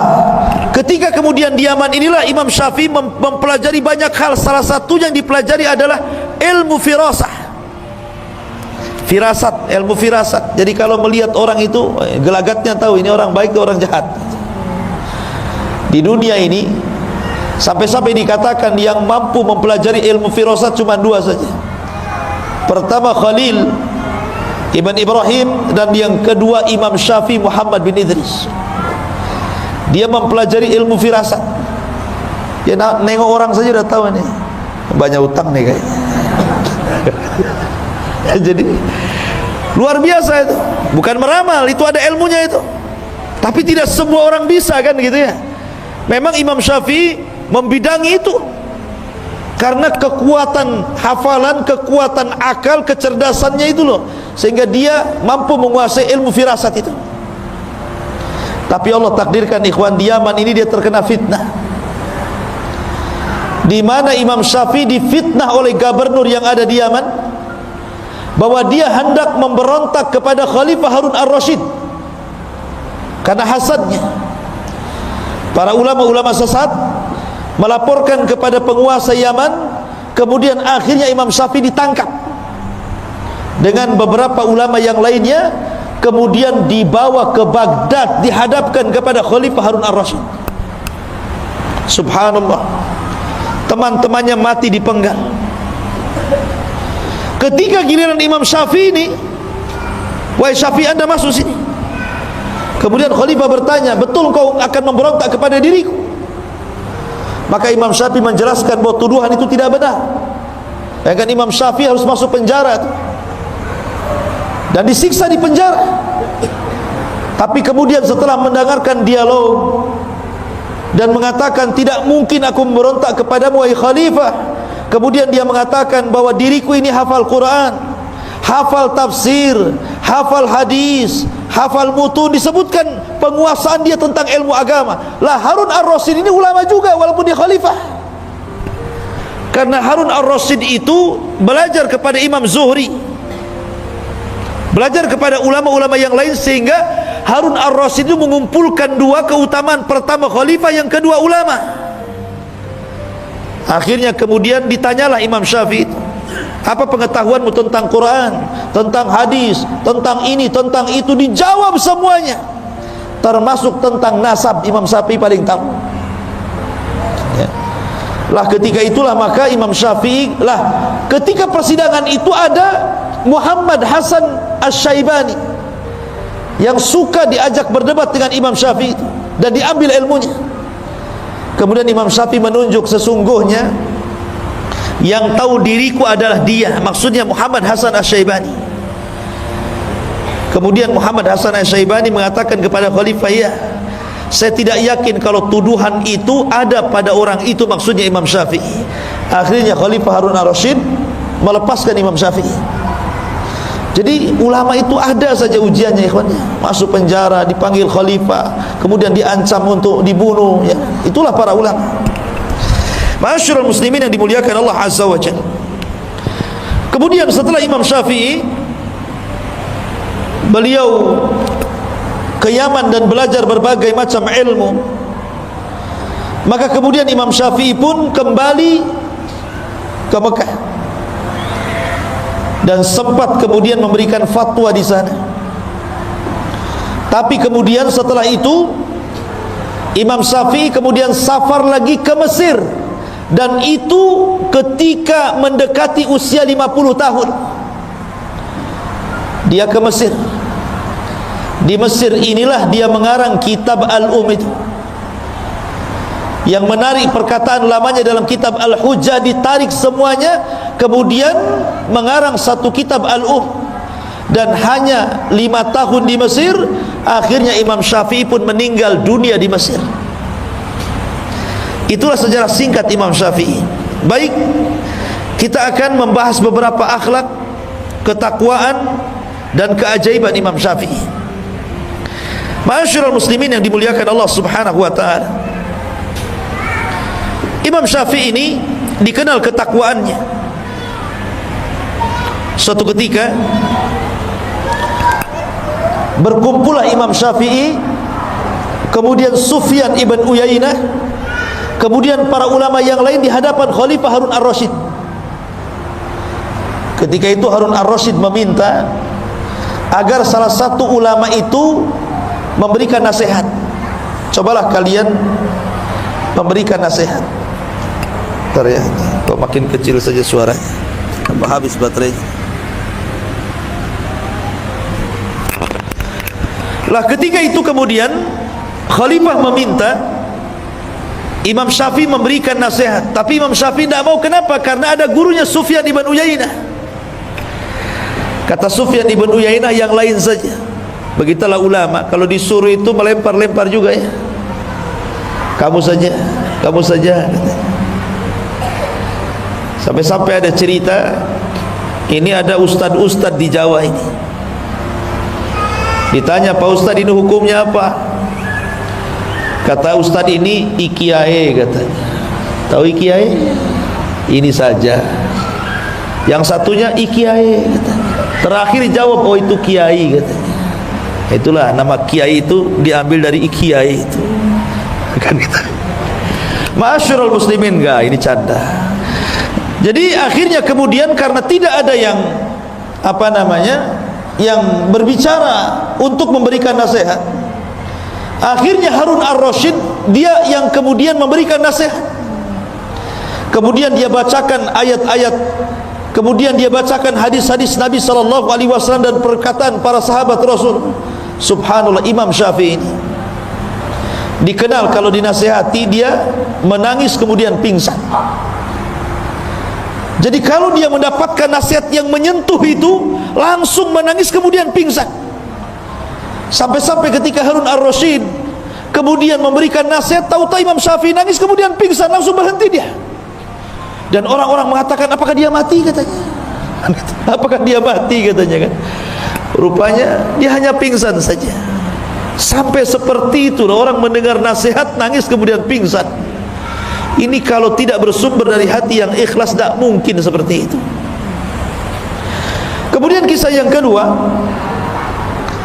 ketika kemudian di Yaman inilah Imam Syafi'i mempelajari banyak hal. Salah satu yang dipelajari adalah ilmu firasah. Firasat, ilmu firasat. Jadi kalau melihat orang itu, gelagatnya tahu ini orang baik atau orang jahat. Di dunia ini sampai-sampai dikatakan yang mampu mempelajari ilmu firasat cuma dua saja. Pertama Khalil Ibn Ibrahim, dan yang kedua Imam Syafi'i Muhammad bin Idris. Dia mempelajari ilmu firasat. Dia nengok orang saja udah tahu nih banyak utang nih kayaknya. Jadi luar biasa itu. Bukan meramal, itu ada ilmunya itu. Tapi tidak semua orang bisa kan gitu ya. Memang Imam Syafi'i membidangi itu. Karena kekuatan hafalan, kekuatan akal, kecerdasannya itu loh, sehingga dia mampu menguasai ilmu firasat itu. Tapi Allah takdirkan ikhwan, di Yaman ini dia terkena fitnah, di mana Imam Syafi'i difitnah oleh gubernur yang ada di Yaman, bahwa dia hendak memberontak kepada Khalifah Harun ar-Rasyid karena hasadnya. Para ulama-ulama sesat melaporkan kepada penguasa Yaman, kemudian akhirnya Imam Syafi'i ditangkap dengan beberapa ulama yang lainnya, kemudian dibawa ke Baghdad, dihadapkan kepada Khalifah Harun ar-Rasyid. Subhanallah, teman-temannya mati dipenggal. Ketika giliran Imam Syafi'i ini, wahai Syafi'i, Anda masuk sini. Kemudian khalifah bertanya, betul kau akan memberontak kepada diriku? Maka Imam Syafi'i menjelaskan bahwa tuduhan itu tidak benar. Ya kan, Imam Syafi'i harus masuk penjara dan disiksa di penjara. Tapi kemudian setelah mendengarkan dialog dan mengatakan, tidak mungkin aku memberontak kepadamu wahai khalifah. Kemudian dia mengatakan bahwa diriku ini hafal Quran, hafal tafsir, hafal hadis, hafal mutun. Disebutkan penguasaan dia tentang ilmu agama. Lah, Harun ar-Rasyid ini ulama juga walaupun dia khalifah. Karena Harun ar-Rasyid itu belajar kepada Imam Zuhri, belajar kepada ulama-ulama yang lain, sehingga Harun ar-Rasyid itu mengumpulkan dua keutamaan. Pertama khalifah, yang kedua ulama. Akhirnya kemudian ditanyalah Imam Syafi'i, apa pengetahuanmu tentang Quran, tentang hadis, tentang ini, tentang itu? Dijawab semuanya, termasuk tentang nasab. Imam Syafi'i paling tahu. Ya. Lah ketika itulah maka Imam Syafi'i, lah ketika persidangan itu ada Muhammad Hasan Asy-Syaibani yang suka diajak berdebat dengan Imam Syafi'i dan diambil ilmunya. Kemudian Imam Syafi'i menunjuk, sesungguhnya yang tahu diriku adalah dia, maksudnya Muhammad Hasan Asy-Syaibani. Kemudian Muhammad Hasan Asy-Syaibani mengatakan kepada khalifah, ya, saya tidak yakin kalau tuduhan itu ada pada orang itu, maksudnya Imam Syafi'i. Akhirnya Khalifah Harun ar-Rasyid melepaskan Imam Syafi'i. Jadi ulama itu ada saja ujiannya, ikhwannya. Masuk penjara, dipanggil khalifah, kemudian diancam untuk dibunuh, ya. Itulah para ulama. Ma'asyiral muslimin yang dimuliakan Allah Azza wa Jalla. Kemudian setelah Imam Syafi'i, beliau ke Yaman dan belajar berbagai macam ilmu. Maka kemudian Imam Syafi'i pun kembali ke Mekah dan sempat kemudian memberikan fatwa di sana. Tapi kemudian setelah itu Imam Syafi'i kemudian safar lagi ke Mesir, dan itu ketika mendekati usia 50 tahun. Dia ke Mesir. Di Mesir inilah dia mengarang kitab Al-Itu. Yang menarik, perkataan lamanya dalam kitab Al-Hujjah ditarik semuanya, kemudian mengarang satu kitab dan hanya 5 tahun di Mesir. Akhirnya Imam Syafi'i pun meninggal dunia di Mesir. Itulah sejarah singkat Imam Syafi'i. Baik, kita akan membahas beberapa akhlak, ketakwaan dan keajaiban Imam Syafi'i. Ma'asyiral muslimin yang dimuliakan Allah Subhanahu wa taala, Imam Syafi'i ini dikenal ketakwaannya. Suatu ketika berkumpullah Imam Syafi'i, kemudian Sufyan ibn Uyainah, kemudian para ulama yang lain di hadapan Khalifah Harun ar-Rasyid. Ketika itu Harun ar-Rasyid meminta agar salah satu ulama itu memberikan nasihat. Cobalah kalian memberikan nasihat. Bentar ya, kok makin kecil saja suaranya, habis baterai. Lah ketika itu kemudian Khalifah meminta Imam Syafi'i memberikan nasihat, tapi Imam Syafi'i tidak mau. Kenapa? Karena ada gurunya Sufyan ibn Uyainah. Kata Sufyan ibn Uyainah, yang lain saja. Begitulah ulama, kalau disuruh itu melempar-lempar juga ya. Kamu saja, kamu saja. Sampai-sampai ada cerita, ini ada ustad-ustad di Jawa ini. Ditanya, Pak Ustad, ini hukumnya apa? Kata ustad ini, ikiai katanya. Tahu ikiai? Ini saja. Yang satunya ikiai katanya. Terakhir jawab, oh itu kiai katanya. Itulah nama kiai itu diambil dari ikiai itu. Kan kita. Ma'asyiral muslimin, enggak, ini canda. Jadi akhirnya kemudian karena tidak ada yang yang berbicara untuk memberikan nasihat, akhirnya Harun ar-Rasyid dia yang kemudian memberikan nasihat. Kemudian dia bacakan ayat-ayat, kemudian dia bacakan hadis-hadis Nabi SAW dan perkataan para sahabat Rasul. Subhanallah, Imam Syafi'i ini dikenal kalau dinasihati dia menangis kemudian pingsan. Jadi kalau dia mendapatkan nasihat yang menyentuh itu, langsung menangis kemudian pingsan. Sampai-sampai ketika Harun ar-Rasyid kemudian memberikan nasihat, tahu-tahu Imam Syafi'i nangis kemudian pingsan, langsung berhenti dia. Dan orang-orang mengatakan, apakah dia mati katanya? Apakah dia mati katanya kan? Rupanya dia hanya pingsan saja. Sampai seperti itu orang mendengar nasihat nangis kemudian pingsan. Ini kalau tidak bersumber dari hati yang ikhlas, tidak mungkin seperti itu. Kemudian kisah yang kedua,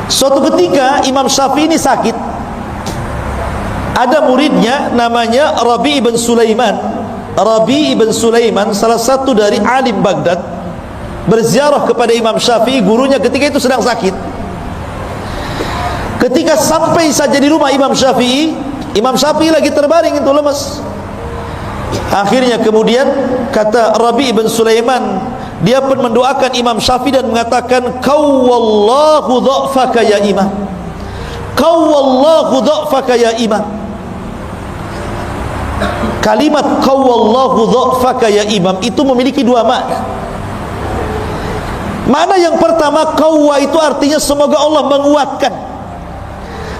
suatu ketika Imam Syafi'i ini sakit. Ada muridnya namanya Rabi' ibn Sulaiman. Rabi' ibn Sulaiman salah satu dari alim Baghdad, berziarah kepada Imam Syafi'i, gurunya ketika itu sedang sakit. Ketika sampai saja di rumah Imam Syafi'i lagi terbaring itu lemas. Akhirnya kemudian kata Rabi' ibn Sulaiman, dia pun mendoakan Imam Syafi'i dan mengatakan, qawwallahu dha'faka ya imam, qawwallahu dha'faka ya imam. Kalimat qawwallahu dha'faka ya imam itu memiliki dua makna. Makna yang pertama, qawwa itu artinya semoga Allah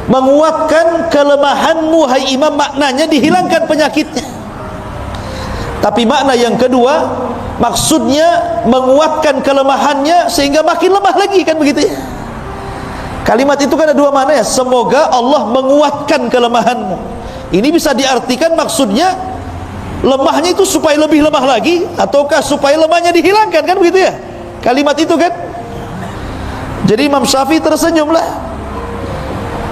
menguatkan kelemahanmu hai imam, maknanya dihilangkan penyakitnya. Tapi makna yang kedua, maksudnya menguatkan kelemahannya sehingga makin lemah lagi, kan begitu ya. Kalimat itu kan ada dua makna ya, semoga Allah menguatkan kelemahanmu. Ini bisa diartikan maksudnya lemahnya itu supaya lebih lemah lagi, ataukah supaya lemahnya dihilangkan, kan begitu ya kalimat itu kan. Jadi Imam Syafi'i tersenyumlah.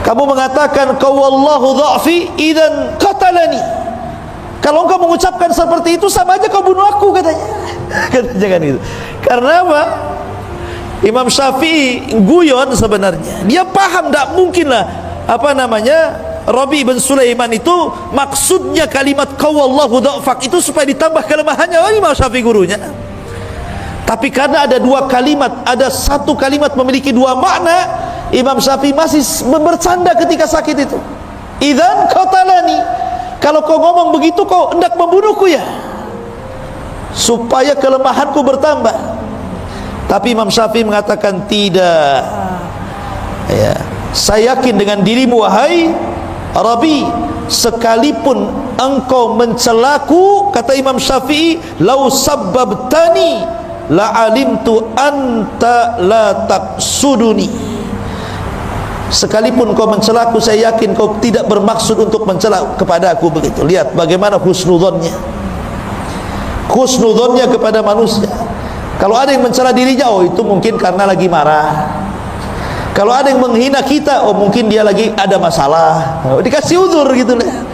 Kamu mengatakan qawwallahu dha'fi idzan qatalani. Kalau engkau mengucapkan seperti itu, sama aja kau bunuh aku katanya. Jangan gitu. Karena apa? Imam Syafi'i guyon sebenarnya. Dia paham tak mungkinlah Rabi' bin Sulaiman itu maksudnya kalimat qawwallahu dha'fak itu supaya ditambah kelemahannya. Imam Syafi'i gurunya. Tapi karena ada dua kalimat, ada satu kalimat memiliki dua makna, Imam Syafi'i masih bercanda ketika sakit itu. Idzan qatalani. Kalau kau ngomong begitu, kau hendak membunuhku ya, supaya kelemahanku bertambah. Tapi Imam Syafi'i mengatakan tidak ya, saya yakin dengan dirimu wahai Rabi, sekalipun engkau mencelaku, kata Imam Syafi'i, lau sabbabtani la alimtu anta la taqsuduni. Sekalipun kau mencelaku, saya yakin kau tidak bermaksud untuk mencela kepada aku. Begitu. Lihat bagaimana husnudzonnya kepada manusia. Kalau ada yang mencela dirinya, oh itu mungkin karena lagi marah. Kalau ada yang menghina kita, oh mungkin dia lagi ada masalah, oh, dikasih uzur gitu lah.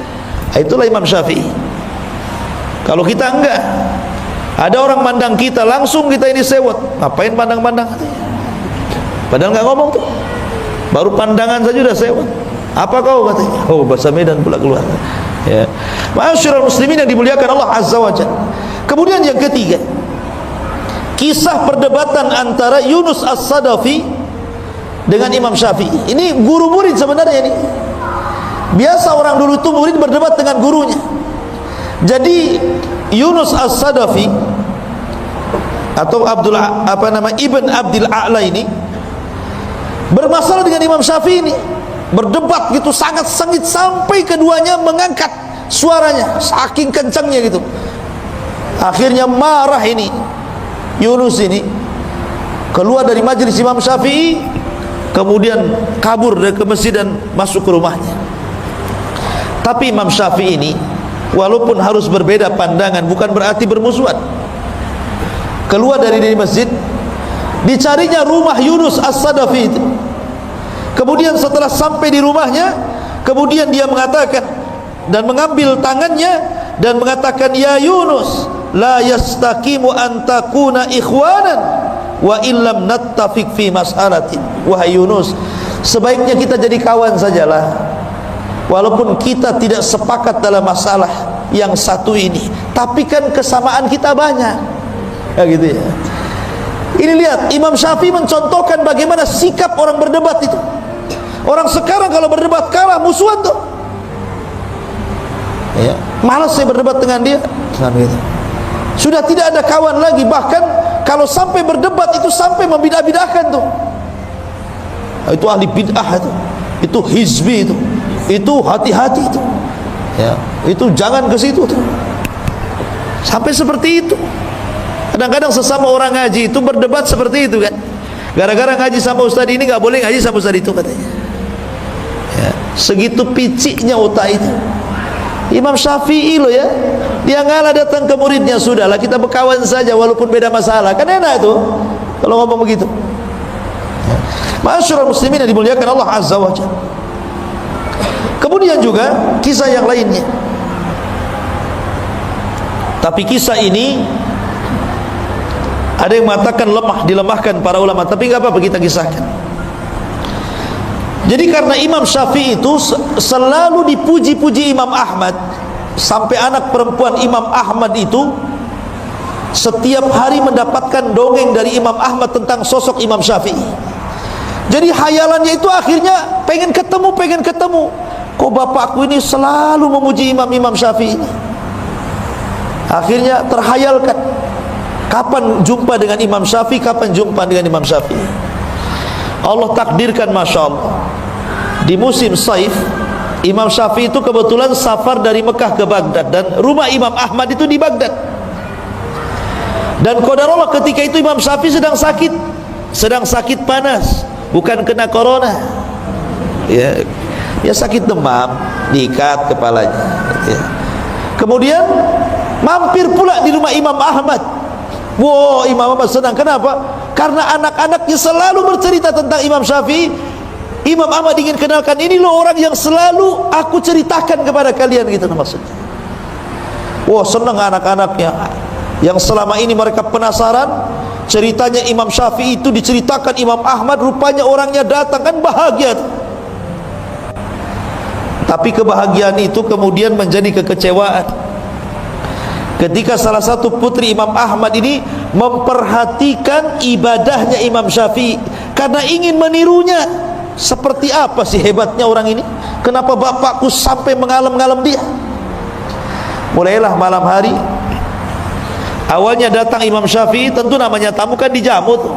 Itulah Imam Syafi'i. Kalau kita enggak, ada orang mandang kita, langsung kita ini sewot. Ngapain pandang-pandang? Padahal enggak ngomong tuh, baru pandangan saja sudah sewot. Apa kau katanya? Oh, bahasa Medan pula keluar. Ya. Ma'asyiral muslimin yang dimuliakan Allah Azza wa Jalla. Kemudian yang ketiga, kisah perdebatan antara Yunus As-Sadafi dengan Imam Syafi'i. Ini guru murid sebenarnya ini. Biasa orang dulu itu murid berdebat dengan gurunya. Jadi Yunus As-Sadafi atau Ibn Abdil A'la ini bermasalah dengan Imam Syafi'i ini, berdebat gitu sangat sengit sampai keduanya mengangkat suaranya saking kencangnya gitu. Akhirnya marah ini Yunus ini, keluar dari majelis Imam Syafi'i, kemudian kabur dari ke masjid dan masuk ke rumahnya. Tapi Imam Syafi'i ini walaupun harus berbeda pandangan bukan berarti bermusuhan. Keluar dari masjid, dicarinya rumah Yunus As-Sadafi itu. Kemudian setelah sampai di rumahnya, kemudian dia mengatakan dan mengambil tangannya dan mengatakan, ya Yunus, la yastaqimu an takuna ikhwanan wa illam nattafiq fi mas'alatin. Wahai Yunus, sebaiknya kita jadi kawan sajalah walaupun kita tidak sepakat dalam masalah yang satu ini, tapi kan kesamaan kita banyak. Ya gitu ya. Ini lihat, Imam Syafi'i mencontohkan bagaimana sikap orang berdebat itu. Orang sekarang kalau berdebat kalah, musuhan tuh. Ya, malas saya berdebat dengan dia. Sudah tidak ada kawan lagi. Bahkan kalau sampai berdebat itu sampai membidah-bidahkan tuh. Itu ahli bid'ah itu hizbi itu hati-hati itu. Ya, itu jangan ke situ tuh. Sampai seperti itu. Kadang-kadang sesama orang ngaji itu berdebat seperti itu kan. Gara-gara ngaji sama ustaz ini nggak boleh ngaji sama ustaz itu katanya. Ya, segitu piciknya otak itu. Imam Syafi'i loh ya, dia ngalah datang ke muridnya, sudahlah kita berkawan saja walaupun beda masalah, kan enak itu kalau ngomong begitu. Ma'asyiral muslimin yang dimuliakan Allah Azza wa Jalla. Kemudian juga kisah yang lainnya, tapi kisah ini ada yang mengatakan lemah, dilemahkan para ulama, tapi nggak apa-apa kita kisahkan. Jadi karena Imam Syafi'i itu selalu dipuji-puji Imam Ahmad, sampai anak perempuan Imam Ahmad itu setiap hari mendapatkan dongeng dari Imam Ahmad tentang sosok Imam Syafi'i. Jadi hayalannya itu akhirnya pengen ketemu. Kok bapakku ini selalu memuji Imam Syafi'i ini. Akhirnya terhayalkan, kapan jumpa dengan Imam Syafi'i, kapan jumpa dengan Imam Syafi'i. Allah takdirkan, Masya Allah, di musim saif Imam Syafi'i itu kebetulan safar dari Mekah ke Baghdad, dan rumah Imam Ahmad itu di Baghdad. Dan qadarullah ketika itu Imam Syafi'i sedang sakit panas, bukan kena corona ya sakit demam, diikat kepalanya ya. Kemudian mampir pula di rumah Imam Ahmad. Wow, Imam Ahmad senang. Kenapa? Karena anak-anaknya selalu bercerita tentang Imam Syafi'i. Imam Ahmad ingin kenalkan, ini loh orang yang selalu aku ceritakan kepada kalian, gitu maksudnya. Wah, senang anak-anaknya yang selama ini mereka penasaran ceritanya Imam Syafi'i itu diceritakan Imam Ahmad, rupanya orangnya datang, kan bahagia. Tapi kebahagiaan itu kemudian menjadi kekecewaan ketika salah satu putri Imam Ahmad ini memperhatikan ibadahnya Imam Syafi'i karena ingin menirunya. Seperti apa sih hebatnya orang ini? Kenapa bapakku sampai mengalem-ngalem dia? Mulailah malam hari, awalnya datang Imam Syafi'i, tentu namanya tamu kan dijamu tuh,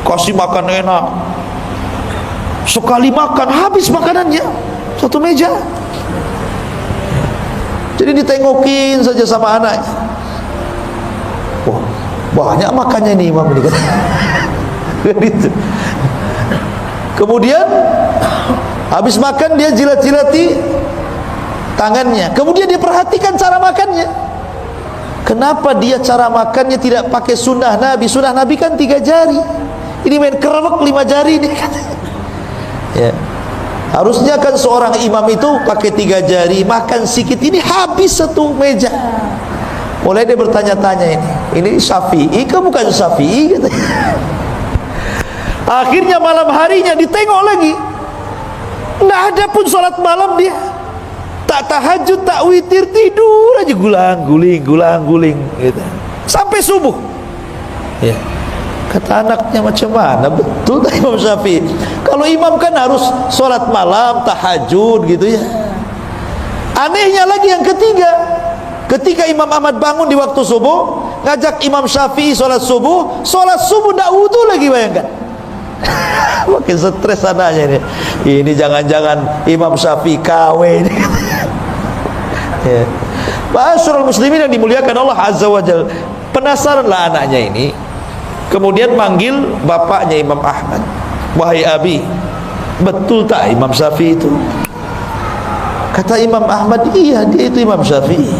kasih makan enak. Sekali makan habis makanannya, satu meja. Jadi ditengokin saja sama anaknya. Wah, banyak makannya nih Imam ini kan. Gitu. Kemudian habis makan dia jilat-jilati tangannya. Kemudian dia perhatikan cara makannya. Kenapa dia cara makannya tidak pakai sunnah Nabi? Sunnah Nabi kan 3 jari. Ini main kerewek 5 jari nih kan. Ya. Harusnya kan seorang imam itu pakai 3 jari, makan sedikit, ini habis satu meja. Mulai dia bertanya-tanya, ini Syafi'i ke bukan Syafi'i gitu. Akhirnya malam harinya ditengok lagi, nggak ada pun sholat malam dia, tak tahajud, tak witir, tidur aja gulang-guling gitu sampai subuh. Ya. Kata anaknya, macam mana betul tak Imam Syafi'i? Kalau imam kan harus sholat malam, tahajud gitu ya. Anehnya lagi yang ketiga, ketika Imam Ahmad bangun di waktu subuh, ngajak Imam Syafi'i sholat subuh ndak wudu lagi, bayangkan. Makin stres anaknya ini jangan-jangan Imam Syafi'i KW ini. Ya. Ma'asyiral muslimin yang dimuliakan Allah Azza wa Jalla, penasaranlah anaknya ini. Kemudian manggil bapaknya Imam Ahmad, wahai abi, betul tak Imam Syafi'i itu? Kata Imam Ahmad, iya dia itu Imam Syafi'i.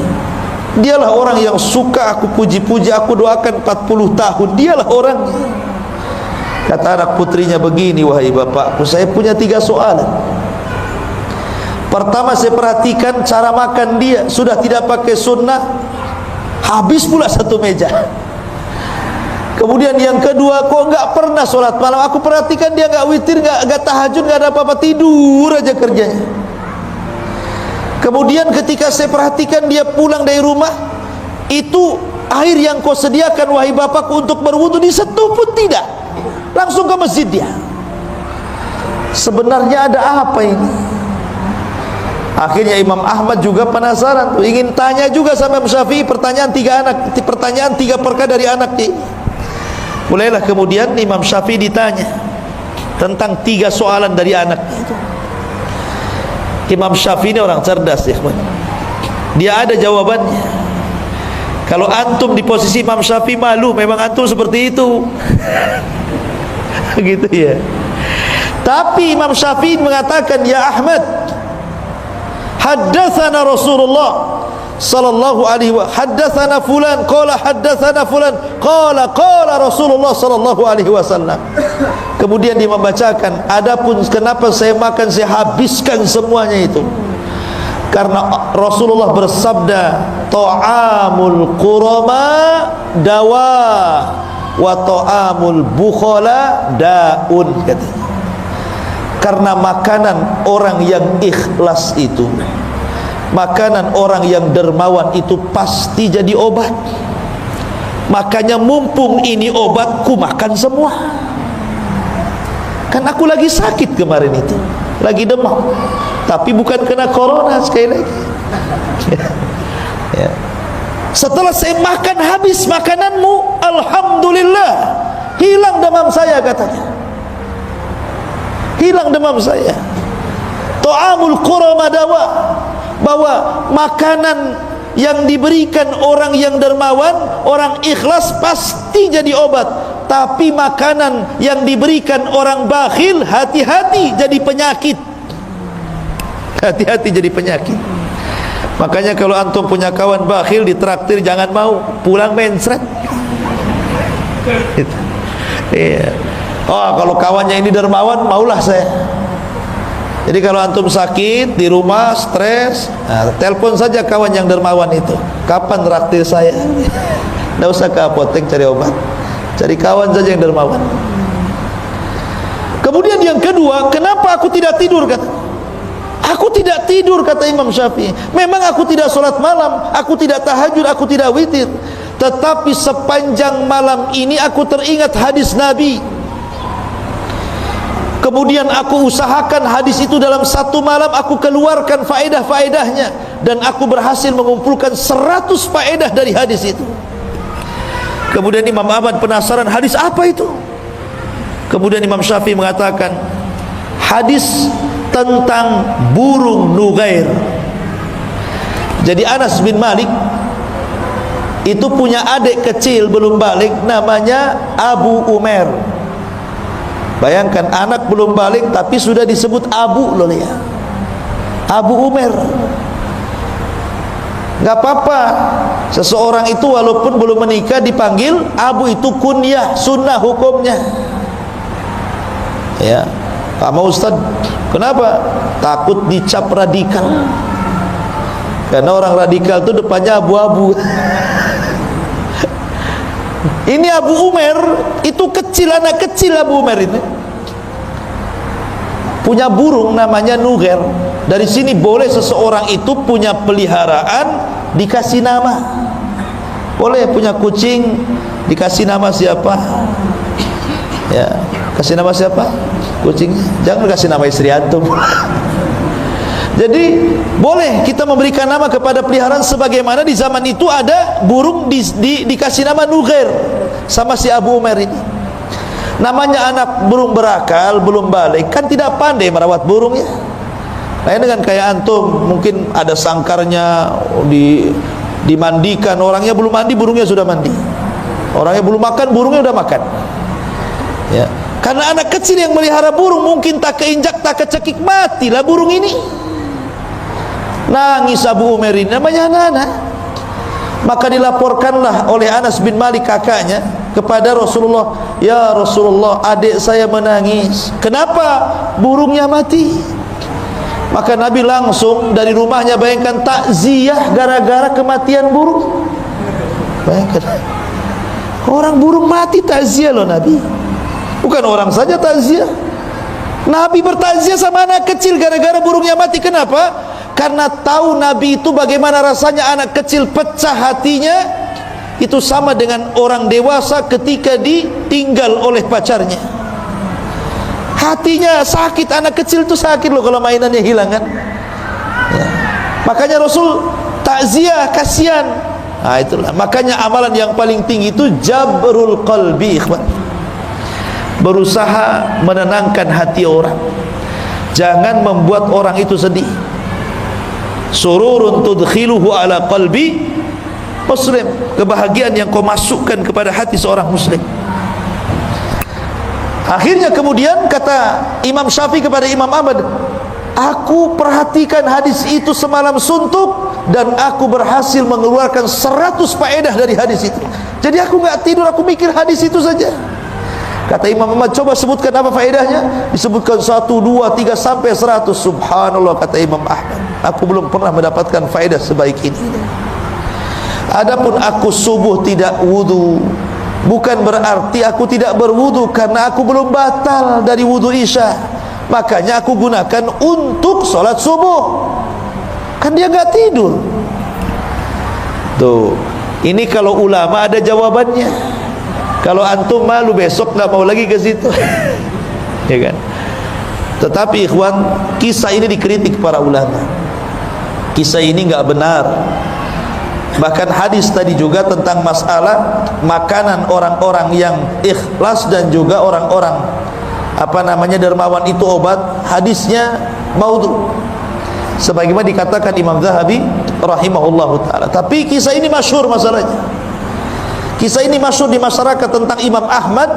Dialah orang yang suka aku puji-puji, aku doakan 40 tahun, dialah orangnya. Kata anak putrinya, begini wahai bapakku, saya punya 3 soalan. Pertama, saya perhatikan cara makan dia, sudah tidak pakai sunnah, habis pula satu meja. Kemudian yang kedua, kok nggak pernah sholat malam? Aku perhatikan dia nggak witir, nggak tahajud, nggak ada apa-apa, tidur aja kerjanya. Kemudian ketika saya perhatikan dia pulang dari rumah, itu air yang kau sediakan wahai bapakku untuk berwudu disentuh pun tidak, langsung ke masjid dia. sebenarnya ada apa ini? Akhirnya Imam Ahmad juga penasaran, ingin tanya juga sama Imam Syafi'i pertanyaan tiga perkara dari anaknya. Mulailah kemudian Imam Syafi'i ditanya tentang 3 soalan dari anaknya itu. Imam Syafi'i ini orang cerdas ya, dia ada jawabannya. Kalau antum di posisi Imam Syafi'i malu, memang antum seperti itu. Gitu ya. Tapi Imam Syafi'i mengatakan, ya Ahmad, haddatsana Rasulullah sallallahu alaihi wa haddatsana fulan qala haddatsana fulan qala Rasulullah sallallahu alaihi wasallam. Kemudian dia membacakan, adapun kenapa saya makan, saya habiskan semuanya itu karena Rasulullah bersabda, ta'amul qurama dawa wa ta'amul bukhala daun, katanya. Karena makanan orang yang ikhlas itu, makanan orang yang dermawan itu pasti jadi obat. Makanya mumpung ini obat, ku makan semua. Kan aku lagi sakit kemarin itu, lagi demam, tapi bukan kena corona sekali lagi. Ya. Setelah saya makan habis makananmu, alhamdulillah, hilang demam saya, katanya. Hilang demam saya. Ta'amul qurama dawa, bahwa makanan yang diberikan orang yang dermawan, orang ikhlas pasti jadi obat. Tapi makanan yang diberikan orang bakhil, hati-hati jadi penyakit. Hati-hati jadi penyakit. Makanya kalau antum punya kawan bakhil ditraktir jangan mau, pulang mencret. Iya. Oh, kalau kawannya ini dermawan, maulah saya. Jadi kalau antum sakit di rumah, stres, nah, telepon saja kawan yang dermawan itu. Kapan traktir saya? Tidak usah ke apotek cari obat, cari kawan saja yang dermawan. Kemudian yang kedua, kenapa aku tidak tidur? Kata, aku tidak tidur, kata Imam Syafi'i. Memang aku tidak sholat malam, aku tidak tahajud, aku tidak witir, tetapi sepanjang malam ini aku teringat hadis Nabi. Kemudian aku usahakan hadis itu dalam satu malam aku keluarkan faedah-faedahnya, dan aku berhasil mengumpulkan 100 faedah dari hadis itu. Kemudian Imam Ahmad penasaran, hadis apa itu? Kemudian Imam Syafi'i mengatakan, hadis tentang burung Nughair. Jadi Anas bin Malik itu punya adik kecil belum balik, namanya Abu Umair. Bayangkan, anak belum balik tapi sudah disebut Abu loh ya, Abu Umair. Gak apa-apa, seseorang itu walaupun belum menikah dipanggil Abu, itu kunyah, sunnah hukumnya. Ya, sama Ustaz, kenapa? Takut dicap radikal, karena orang radikal itu depannya abu-abu. Ini Abu Umair itu kecil, anak kecil. Abu Umair itu punya burung namanya Nughair. Dari sini boleh seseorang itu punya peliharaan dikasih nama. Boleh punya kucing dikasih nama siapa? Ya, kasih nama siapa? Kucingnya. Jangan kasih nama istri antum. Jadi boleh kita memberikan nama kepada peliharaan, sebagaimana di zaman itu ada burung dikasih nama Nughair sama si Abu Umair ini. Namanya anak burung berakal, belum balik, kan tidak pandai merawat burungnya. Lain dengan kayak antum, mungkin ada sangkarnya, dimandikan, orangnya belum mandi, burungnya sudah mandi. Orangnya belum makan, burungnya sudah makan. Ya, karena anak kecil yang melihara burung mungkin tak keinjak, tak kecekik, matilah burung ini. Nangis Abu Umair ini, namanya anak-anak. Maka dilaporkanlah oleh Anas bin Malik kakaknya kepada Rasulullah, ya Rasulullah, adik saya menangis. Kenapa? Burungnya mati. Maka Nabi langsung dari rumahnya, bayangkan, takziah gara-gara kematian burung. Bayangkan, orang burung mati takziah loh Nabi. Bukan orang saja takziah, Nabi bertakziah sama anak kecil gara-gara burungnya mati. Kenapa? Karena tahu Nabi itu bagaimana rasanya anak kecil pecah hatinya. Itu sama dengan orang dewasa ketika ditinggal oleh pacarnya. hatinya sakit. Anak kecil itu sakit loh kalau mainannya hilang kan ya. Makanya Rasul takziah, kasihan. Nah itulah, makanya amalan yang paling tinggi itu jabrul qalbi, ikhwan. Berusaha menenangkan hati orang, jangan membuat orang itu sedih. Sururun tudkhiluhu ala qalbi muslim, kebahagiaan yang kau masukkan kepada hati seorang muslim. Akhirnya kemudian kata Imam Syafi'i kepada Imam Ahmad, aku perhatikan hadis itu semalam suntuk dan aku berhasil mengeluarkan 100 faedah dari hadis itu. Jadi aku gak tidur, aku mikir hadis itu saja. Kata Imam Ahmad, coba sebutkan apa faedahnya. Disebutkan 1, 2, 3 sampai 100. Subhanallah, kata Imam Ahmad, aku belum pernah mendapatkan faedah sebaik ini. Adapun aku subuh tidak wudu, bukan berarti aku tidak berwudu, karena aku belum batal dari wudu isya, makanya aku gunakan untuk sholat subuh. Kan dia gak tidur. Tuh, ini kalau ulama ada jawabannya. Kalau antum malu besok gak mau lagi ke situ. Ya kan? Tetapi ikhwan, kisah ini dikritik para ulama. Kisah ini gak benar. Bahkan hadis tadi juga tentang masalah makanan orang-orang yang ikhlas dan juga orang-orang dermawan itu obat, hadisnya maudhu, sebagaimana dikatakan Imam Zahabi rahimahullahu ta'ala. Tapi kisah ini masyhur masalahnya. Kisah ini masyhur di masyarakat tentang Imam Ahmad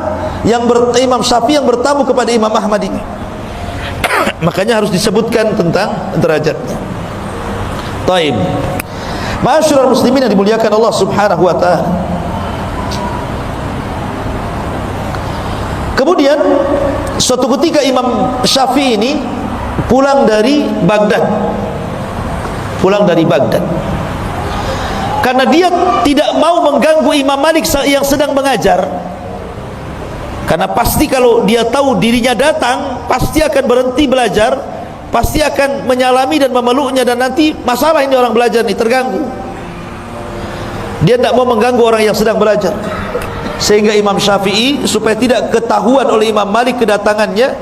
Imam Syafi'i yang bertamu kepada Imam Ahmad ini. Makanya harus disebutkan tentang derajatnya. Taib. Ma'asyiral muslimin yang dimuliakan Allah Subhanahu wa ta'ala. Kemudian suatu ketika Imam Syafi'i ini pulang dari Baghdad. Karena dia tidak mau mengganggu Imam Malik yang sedang mengajar. Karena pasti kalau dia tahu dirinya datang, pasti akan berhenti belajar, pasti akan menyalami dan memeluknya, dan nanti masalah ini orang belajar ini terganggu. Dia tidak mau mengganggu orang yang sedang belajar. Sehingga Imam Syafi'i supaya tidak ketahuan oleh Imam Malik kedatangannya,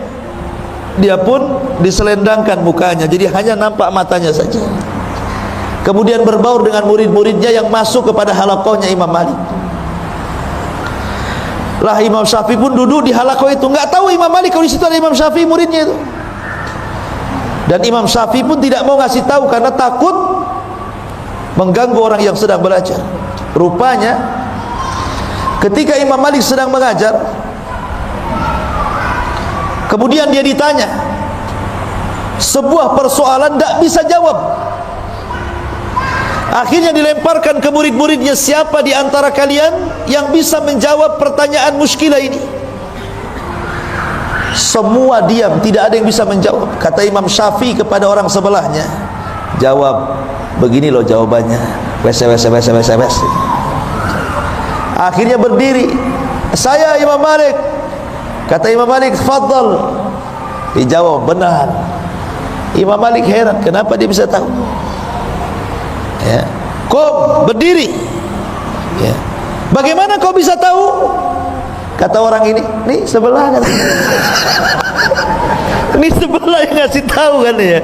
dia pun diselendangkan mukanya, jadi hanya nampak matanya saja. Kemudian berbaur dengan murid-muridnya yang masuk kepada halaqahnya Imam Malik. Lah Imam Syafi'i pun duduk di halaqah itu, nggak tahu Imam Malik kalau di situ ada Imam Syafi'i muridnya itu. Dan Imam Syafi'i pun tidak mau ngasih tahu karena takut mengganggu orang yang sedang belajar. Rupanya ketika Imam Malik sedang mengajar, kemudian dia ditanya sebuah persoalan, tidak bisa jawab. Akhirnya dilemparkan ke murid-muridnya, siapa di antara kalian yang bisa menjawab pertanyaan muskilah ini? Semua diam, tidak ada yang bisa menjawab. Kata Imam Syafi'i kepada orang sebelahnya, jawab, begini loh jawabannya. Wes. Akhirnya berdiri, saya Imam Malik. Kata Imam Malik, fadhal. Dijawab, benar. Imam Malik heran, kenapa dia bisa tahu? Ya. Kau berdiri. Ya. Bagaimana kau bisa tahu? Kata orang ini, nih sebelah kan. Ini sebelah yang ngasih tahu kan ya.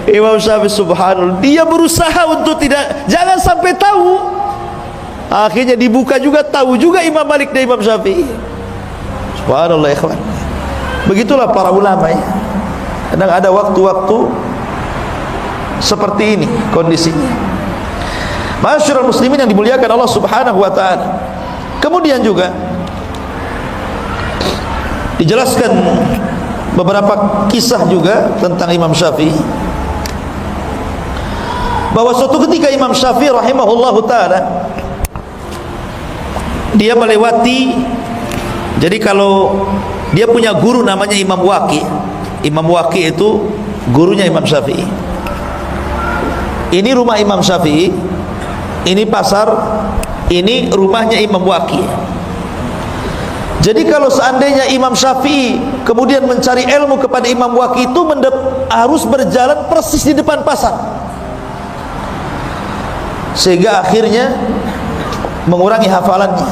Imam Syafi'i subhanallah, dia berusaha untuk jangan sampai tahu. Akhirnya dibuka juga, tahu juga Imam Malik dan Imam Syafi'i. Subhanallah ikhwan. Begitulah para ulama ya. Kadang ada waktu-waktu seperti ini kondisinya. Ma'asyiral muslimin yang dimuliakan Allah Subhanahu wa ta'ala. Kemudian juga dijelaskan beberapa kisah juga tentang Imam Syafi'i, bahwa suatu ketika Imam Syafi'i rahimahullahu ta'ala, dia melewati, jadi kalau dia punya guru namanya Imam Waqi'. Imam Waqi' itu gurunya Imam Syafi'i. Ini rumah Imam Syafi'i, ini pasar, ini rumahnya Imam Waqi'. Jadi kalau seandainya Imam Syafi'i kemudian mencari ilmu kepada Imam Waqi' itu harus berjalan persis di depan pasar, sehingga akhirnya mengurangi hafalannya.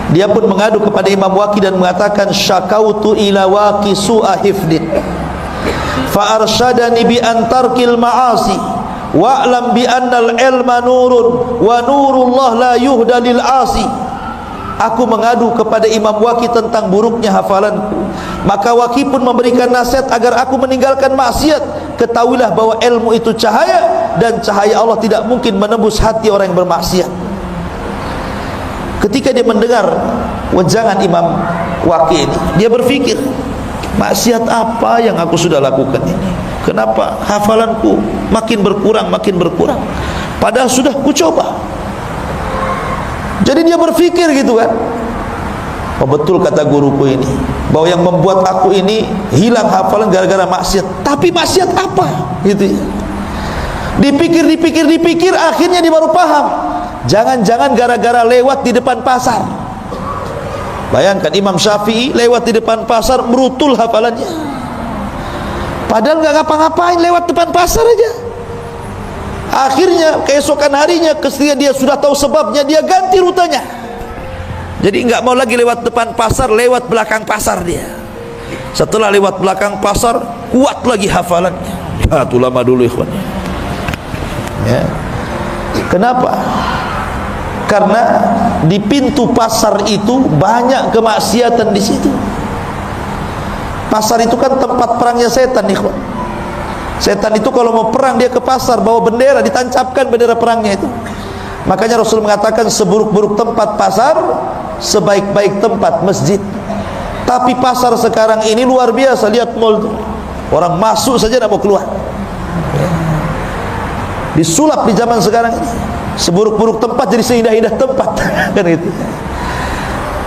Dia pun mengadu kepada Imam Waqi dan mengatakan, syakautu ila Waqi su'a hifdin fa arsyadani bi antarkil ma'asi wa'lam bi annal ilma nurun wa nurullah la yuhda lil asi. Aku mengadu kepada Imam Waqi tentang buruknya hafalanku, maka Waqi pun memberikan nasihat agar aku meninggalkan maksiat. Ketahuilah bahwa ilmu itu cahaya, dan cahaya Allah tidak mungkin menembus hati orang yang bermaksiat. Ketika dia mendengar wejangan Imam Waqi ini, dia berpikir, maksiat apa yang aku sudah lakukan ini? Kenapa hafalanku makin berkurang, padahal sudah ku coba. Jadi dia berpikir gitu kan, oh betul kata guruku ini, bahwa yang membuat aku ini hilang hafalan gara-gara maksiat. Tapi maksiat apa? Gitu ya. Dipikir, akhirnya dia baru paham. Jangan-jangan gara-gara lewat di depan pasar. Bayangkan Imam Syafi'i lewat di depan pasar, merutul hafalannya. Padahal nggak ngapa-ngapain, lewat depan pasar aja. Akhirnya keesokan harinya, ketika dia sudah tahu sebabnya, dia ganti rutenya. Jadi nggak mau lagi lewat depan pasar, lewat belakang pasar dia. Setelah lewat belakang pasar, kuat lagi hafalannya. Ya, itu lama dulu ikhwan. Ya. Kenapa? Karena di pintu pasar itu banyak kemaksiatan di situ. Pasar itu kan tempat perangnya setan, ikhwan. Setan itu kalau mau perang dia ke pasar, bawa bendera, ditancapkan bendera perangnya itu. Makanya Rasul mengatakan, seburuk-buruk tempat pasar, sebaik-baik tempat masjid. Tapi pasar sekarang ini luar biasa. Lihat mall itu, orang masuk saja tidak mau keluar. Disulap di zaman sekarang ini. Seburuk-buruk tempat jadi seindah-indah tempat. Kan itu.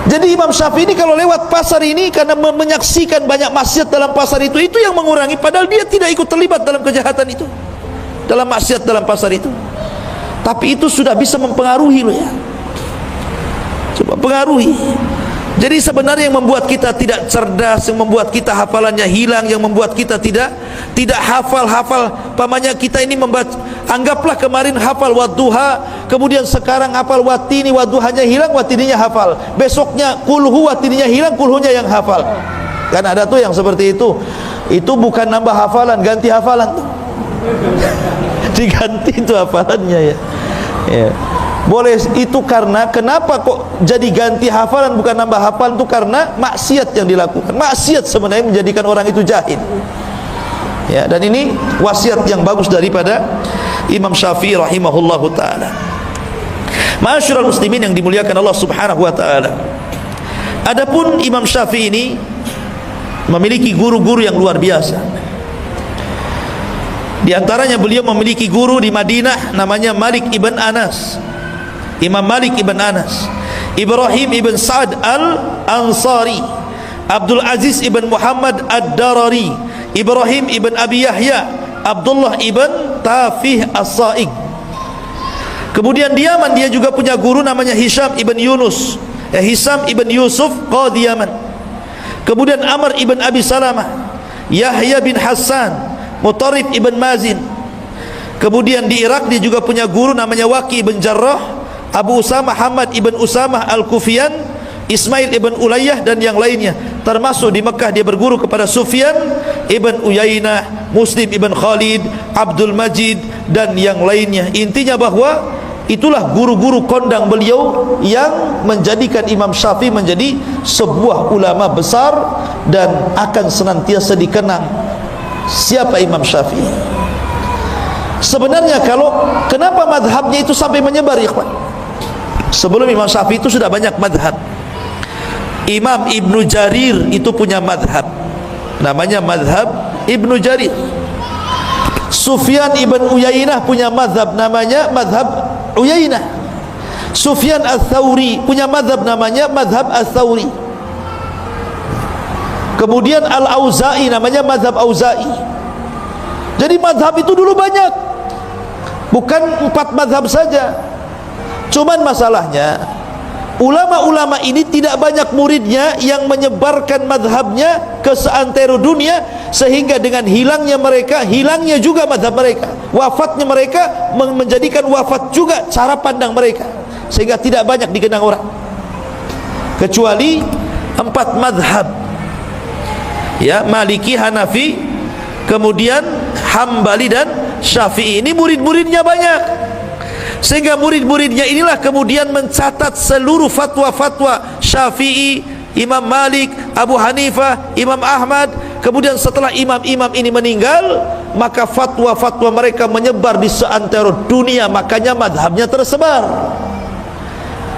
Jadi Imam Syafi'i ini kalau lewat pasar ini, karena menyaksikan banyak maksiat dalam pasar itu yang mengurangi, padahal dia tidak ikut terlibat dalam kejahatan itu, dalam maksiat dalam pasar itu. Tapi itu sudah bisa mempengaruhi loh ya. Coba pengaruhi. Jadi sebenarnya yang membuat kita tidak cerdas, yang membuat kita hafalannya hilang, yang membuat kita tidak hafal. Pamannya kita ini membaca, anggaplah kemarin hafal wadduha, kemudian sekarang hafal watini, wadduhanya hilang, watininya hafal. Besoknya kulhu, watininya hilang, kulhunya yang hafal. Kan ada tuh yang seperti itu. Itu bukan nambah hafalan, ganti hafalan tuh. Diganti itu hafalannya ya. Ya. Boleh itu karena kenapa kok jadi ganti hafalan bukan nambah hafalan, itu karena maksiat yang dilakukan. Maksiat sebenarnya menjadikan orang itu jahil. Ya, dan ini wasiat yang bagus daripada Imam Syafi'i rahimahullahu taala. Ma'asyiral muslimin yang dimuliakan Allah Subhanahu wa taala. Adapun Imam Syafi'i ini memiliki guru-guru yang luar biasa. Di antaranya beliau memiliki guru di Madinah namanya Malik ibn Anas. Imam Malik ibn Anas, Ibrahim ibn Sa'ad al-Ansari, Abdul Aziz ibn Muhammad ad-Darari, Ibrahim ibn Abi Yahya, Abdullah ibn Tafih as-Sa'ig. Kemudian di Yaman dia juga punya guru namanya Hisham ibn Yusuf qadi Yaman. Kemudian Amr ibn Abi Salamah, Yahya bin Hassan, Mutarrif ibn Mazin. Kemudian di Irak dia juga punya guru namanya Waqi ibn Jarrah, Abu Usamah Hamad ibn Usamah al-Kufiyan, Ismail ibn Ulayyah, dan yang lainnya. Termasuk di Mekah dia berguru kepada Sufyan ibn Uyainah, Muslim ibn Khalid, Abdul Majid, dan yang lainnya. Intinya bahwa itulah guru-guru kondang beliau yang menjadikan Imam Syafi'i menjadi sebuah ulama besar dan akan senantiasa dikenang. Siapa Imam Syafi'i? Sebenarnya kenapa madhabnya itu sampai menyebar, ikhwan? Sebelum Imam Syafi'i itu sudah banyak madhab. Imam Ibnu Jarir itu punya madhab, namanya madhab Ibnu Jarir. Sufyan ibn Uyainah punya madhab, namanya madhab Uyainah. Sufyan al-Thawri punya madhab, namanya madhab al-Thawri. Kemudian Al-Auza'i namanya madhab Auza'i. Jadi madhab itu dulu banyak, bukan 4 madhab saja. Cuman masalahnya ulama-ulama ini tidak banyak muridnya yang menyebarkan madhabnya ke seantero dunia, sehingga dengan hilangnya mereka, hilangnya juga madhab mereka, wafatnya mereka menjadikan wafat juga cara pandang mereka, sehingga tidak banyak dikenang orang. kecuali 4 madhab, ya, Maliki, Hanafi, kemudian Hambali dan Syafi'i. Ini murid-muridnya banyak, sehingga murid-muridnya inilah kemudian mencatat seluruh fatwa-fatwa Syafi'i, Imam Malik, Abu Hanifah, Imam Ahmad. Kemudian setelah imam-imam ini meninggal, maka fatwa-fatwa mereka menyebar di seantero dunia. Makanya madhabnya tersebar.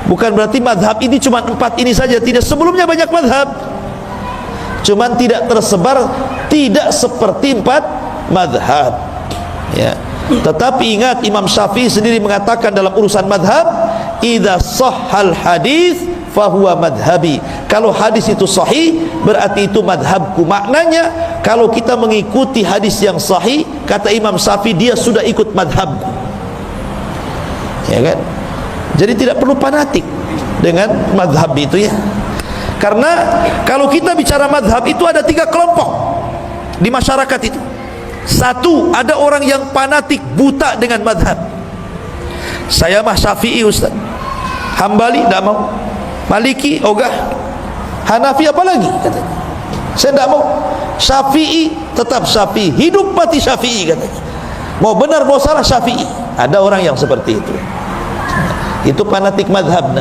Bukan berarti madhab ini cuma 4 ini saja, tidak, sebelumnya banyak madhab, cuman tidak tersebar, tidak seperti 4 madhab, ya. Tetapi ingat, Imam Syafi'i sendiri mengatakan dalam urusan madhab, idza sahhal hadis fahuwa madhabi. Kalau hadis itu sahih, berarti itu madhabku. Maknanya kalau kita mengikuti hadis yang sahih, kata Imam Syafi'i, dia sudah ikut madhabku, ya kan? Jadi tidak perlu fanatik dengan madhab itu, ya. Karena kalau kita bicara madhab itu ada 3 kelompok di masyarakat itu. Satu, ada orang yang fanatik buta dengan madhab. Saya mah Syafi'i Ustaz, Hambali tidak mau, Maliki ogah, Hanafi apalagi katanya, saya tidak mau, Syafi'i tetap Syafi'i, hidup mati Syafi'i katanya, mau benar mau salah Syafi'i. Ada orang yang seperti itu fanatik madhab.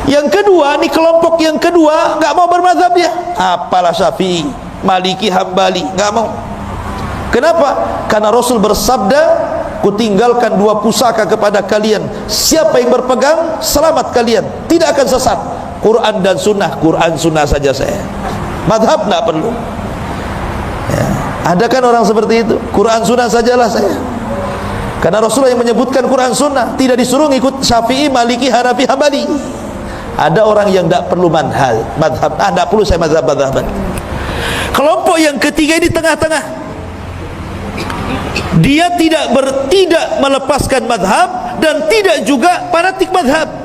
Yang kedua, ini kelompok yang kedua, nggak mau bermadhab ya, apalah Syafi'i, Maliki, Hambali, nggak mau. Kenapa? Karena Rasul bersabda, kutinggalkan 2 pusaka kepada kalian, siapa yang berpegang selamat kalian, tidak akan sesat. Quran dan sunnah. Quran sunnah saja saya, madhab tidak perlu, ya. Ada kan orang seperti itu, Quran sunnah sajalah saya. Karena Rasulullah yang menyebutkan Quran sunnah, tidak disuruh ngikut Syafi'i, Maliki, Hanafi, Hambali. Ada orang yang tidak perlu madhab, tidak perlu saya madhab-madhaban. Kelompok yang ketiga ini tengah-tengah, dia tidak melepaskan madhab dan tidak juga fanatik madhab.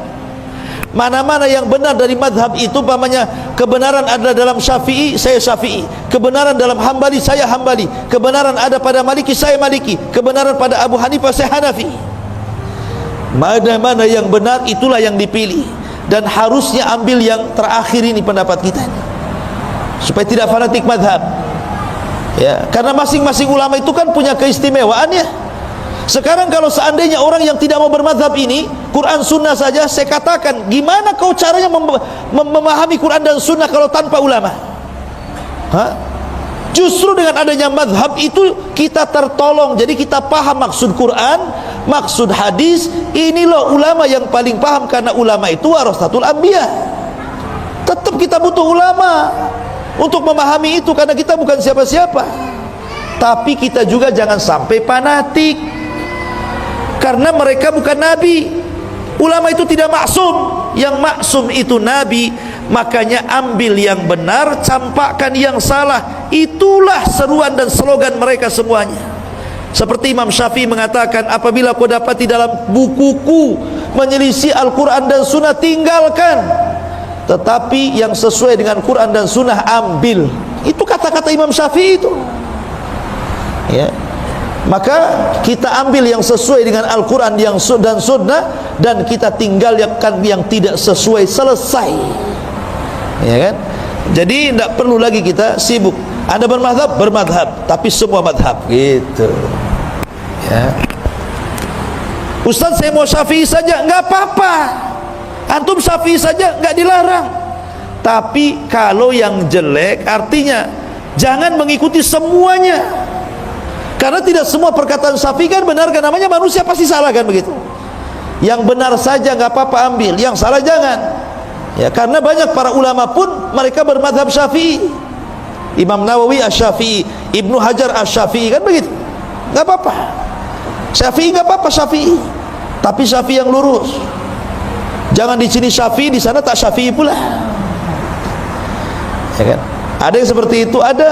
Mana-mana yang benar dari madhab itu, umpamanya kebenaran adalah dalam Syafi'i, saya Syafi'i, kebenaran dalam Hambali, saya Hambali, kebenaran ada pada Maliki, saya Maliki, kebenaran pada Abu Hanifah, saya Hanafi. Mana-mana yang benar itulah yang dipilih, dan harusnya ambil yang terakhir ini pendapat kita, supaya tidak fanatik madhab, ya. Karena masing-masing ulama itu kan punya keistimewaannya. Sekarang kalau seandainya orang yang tidak mau bermadhab ini, Quran sunnah saja, saya katakan, gimana kau caranya memahami Quran dan sunnah kalau tanpa ulama? Justru dengan adanya madhab itu kita tertolong. Jadi kita paham maksud Quran, maksud hadis. Ini loh ulama yang paling paham, karena ulama itu warasatul anbiya. Tetap kita butuh ulama untuk memahami itu, karena kita bukan siapa-siapa. Tapi kita juga jangan sampai fanatik, karena mereka bukan nabi. Ulama itu tidak maksum, yang maksum itu nabi. Makanya ambil yang benar, campakkan yang salah. Itulah seruan dan slogan mereka semuanya. Seperti Imam Syafi'i mengatakan, apabila kau dapati dalam bukuku menyelisih Al-Quran dan Sunnah, tinggalkan. Tetapi yang sesuai dengan Quran dan Sunnah ambil. Itu kata-kata Imam Syafi'i itu, ya. Maka kita ambil yang sesuai dengan Al-Quran dan Sunnah, dan kita tinggalkan yang tidak sesuai, selesai, ya kan? Jadi tidak perlu lagi kita sibuk. Anda bermadhab, bermadhab, tapi semua madhab, gitu, ya. Ustaz, saya mau Syafi'i saja, nggak apa-apa. Antum Syafi'i saja, nggak dilarang. Tapi kalau yang jelek, artinya jangan mengikuti semuanya. Karena tidak semua perkataan Syafi'i kan benar, kan, namanya manusia pasti salah, kan begitu. Yang benar saja nggak apa-apa ambil, yang salah jangan. Ya, karena banyak para ulama pun mereka bermadhab Syafi'i. Imam Nawawi Asy-Syafi'i, Ibnu Hajar Asy-Syafi'i, kan begitu. Nggak apa-apa. Syafi'i nggak apa-apa, Syafi'i. Tapi Syafi'i yang lurus. Jangan di sini Syafi'i, di sana tak Syafi'i pula. Ya kan? Ada yang seperti itu, ada.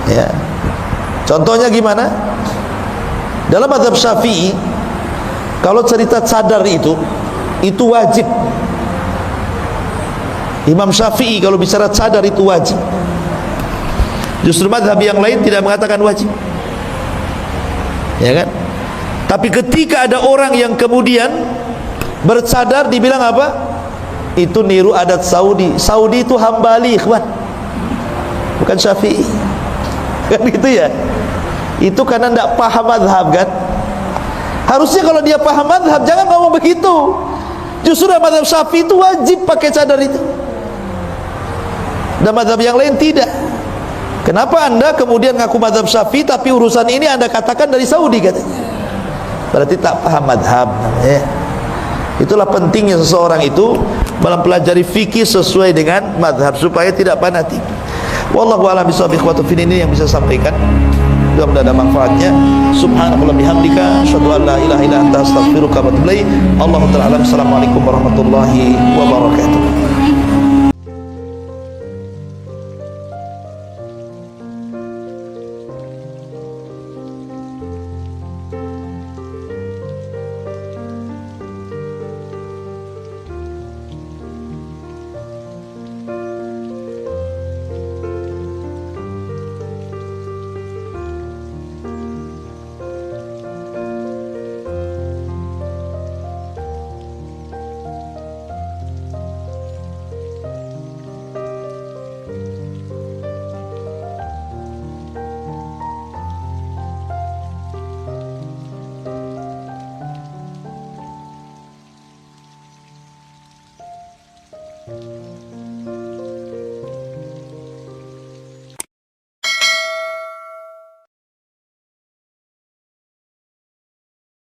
Ya. Contohnya gimana? Dalam mazhab Syafi'i, kalau cerita cadar itu wajib. Imam Syafi'i kalau bicara cadar itu wajib. Justru mazhab yang lain tidak mengatakan wajib, ya kan? Tapi ketika ada orang yang kemudian bercadar, dibilang apa? Itu niru adat Saudi. Saudi itu Hambali, ikhwan, bukan Syafi'i. Kan gitu ya. Itu karena tidak paham madhab kan. Harusnya kalau dia paham madhab jangan ngomong begitu. Justru dalam madhab Syafi'i itu wajib pakai cadar itu, dan madhab yang lain tidak. Kenapa anda kemudian ngaku madhab Syafi'i tapi urusan ini anda katakan dari Saudi katanya? Berarti tak paham madhab namanya. Itulah pentingnya seseorang itu mempelajari fikih sesuai dengan madhab supaya tidak fanatik. Wallahu a'lam bishawab. Ikhwatu fillah, ini yang bisa sampaikan, mudah-mudahan ada manfaatnya. Subhanallah bihamdika asyhadu an la ilaha illa anta astaghfiruka wa atubu ilaik. Allahu ta'ala alam. Assalamualaikum warahmatullahi wabarakatuh.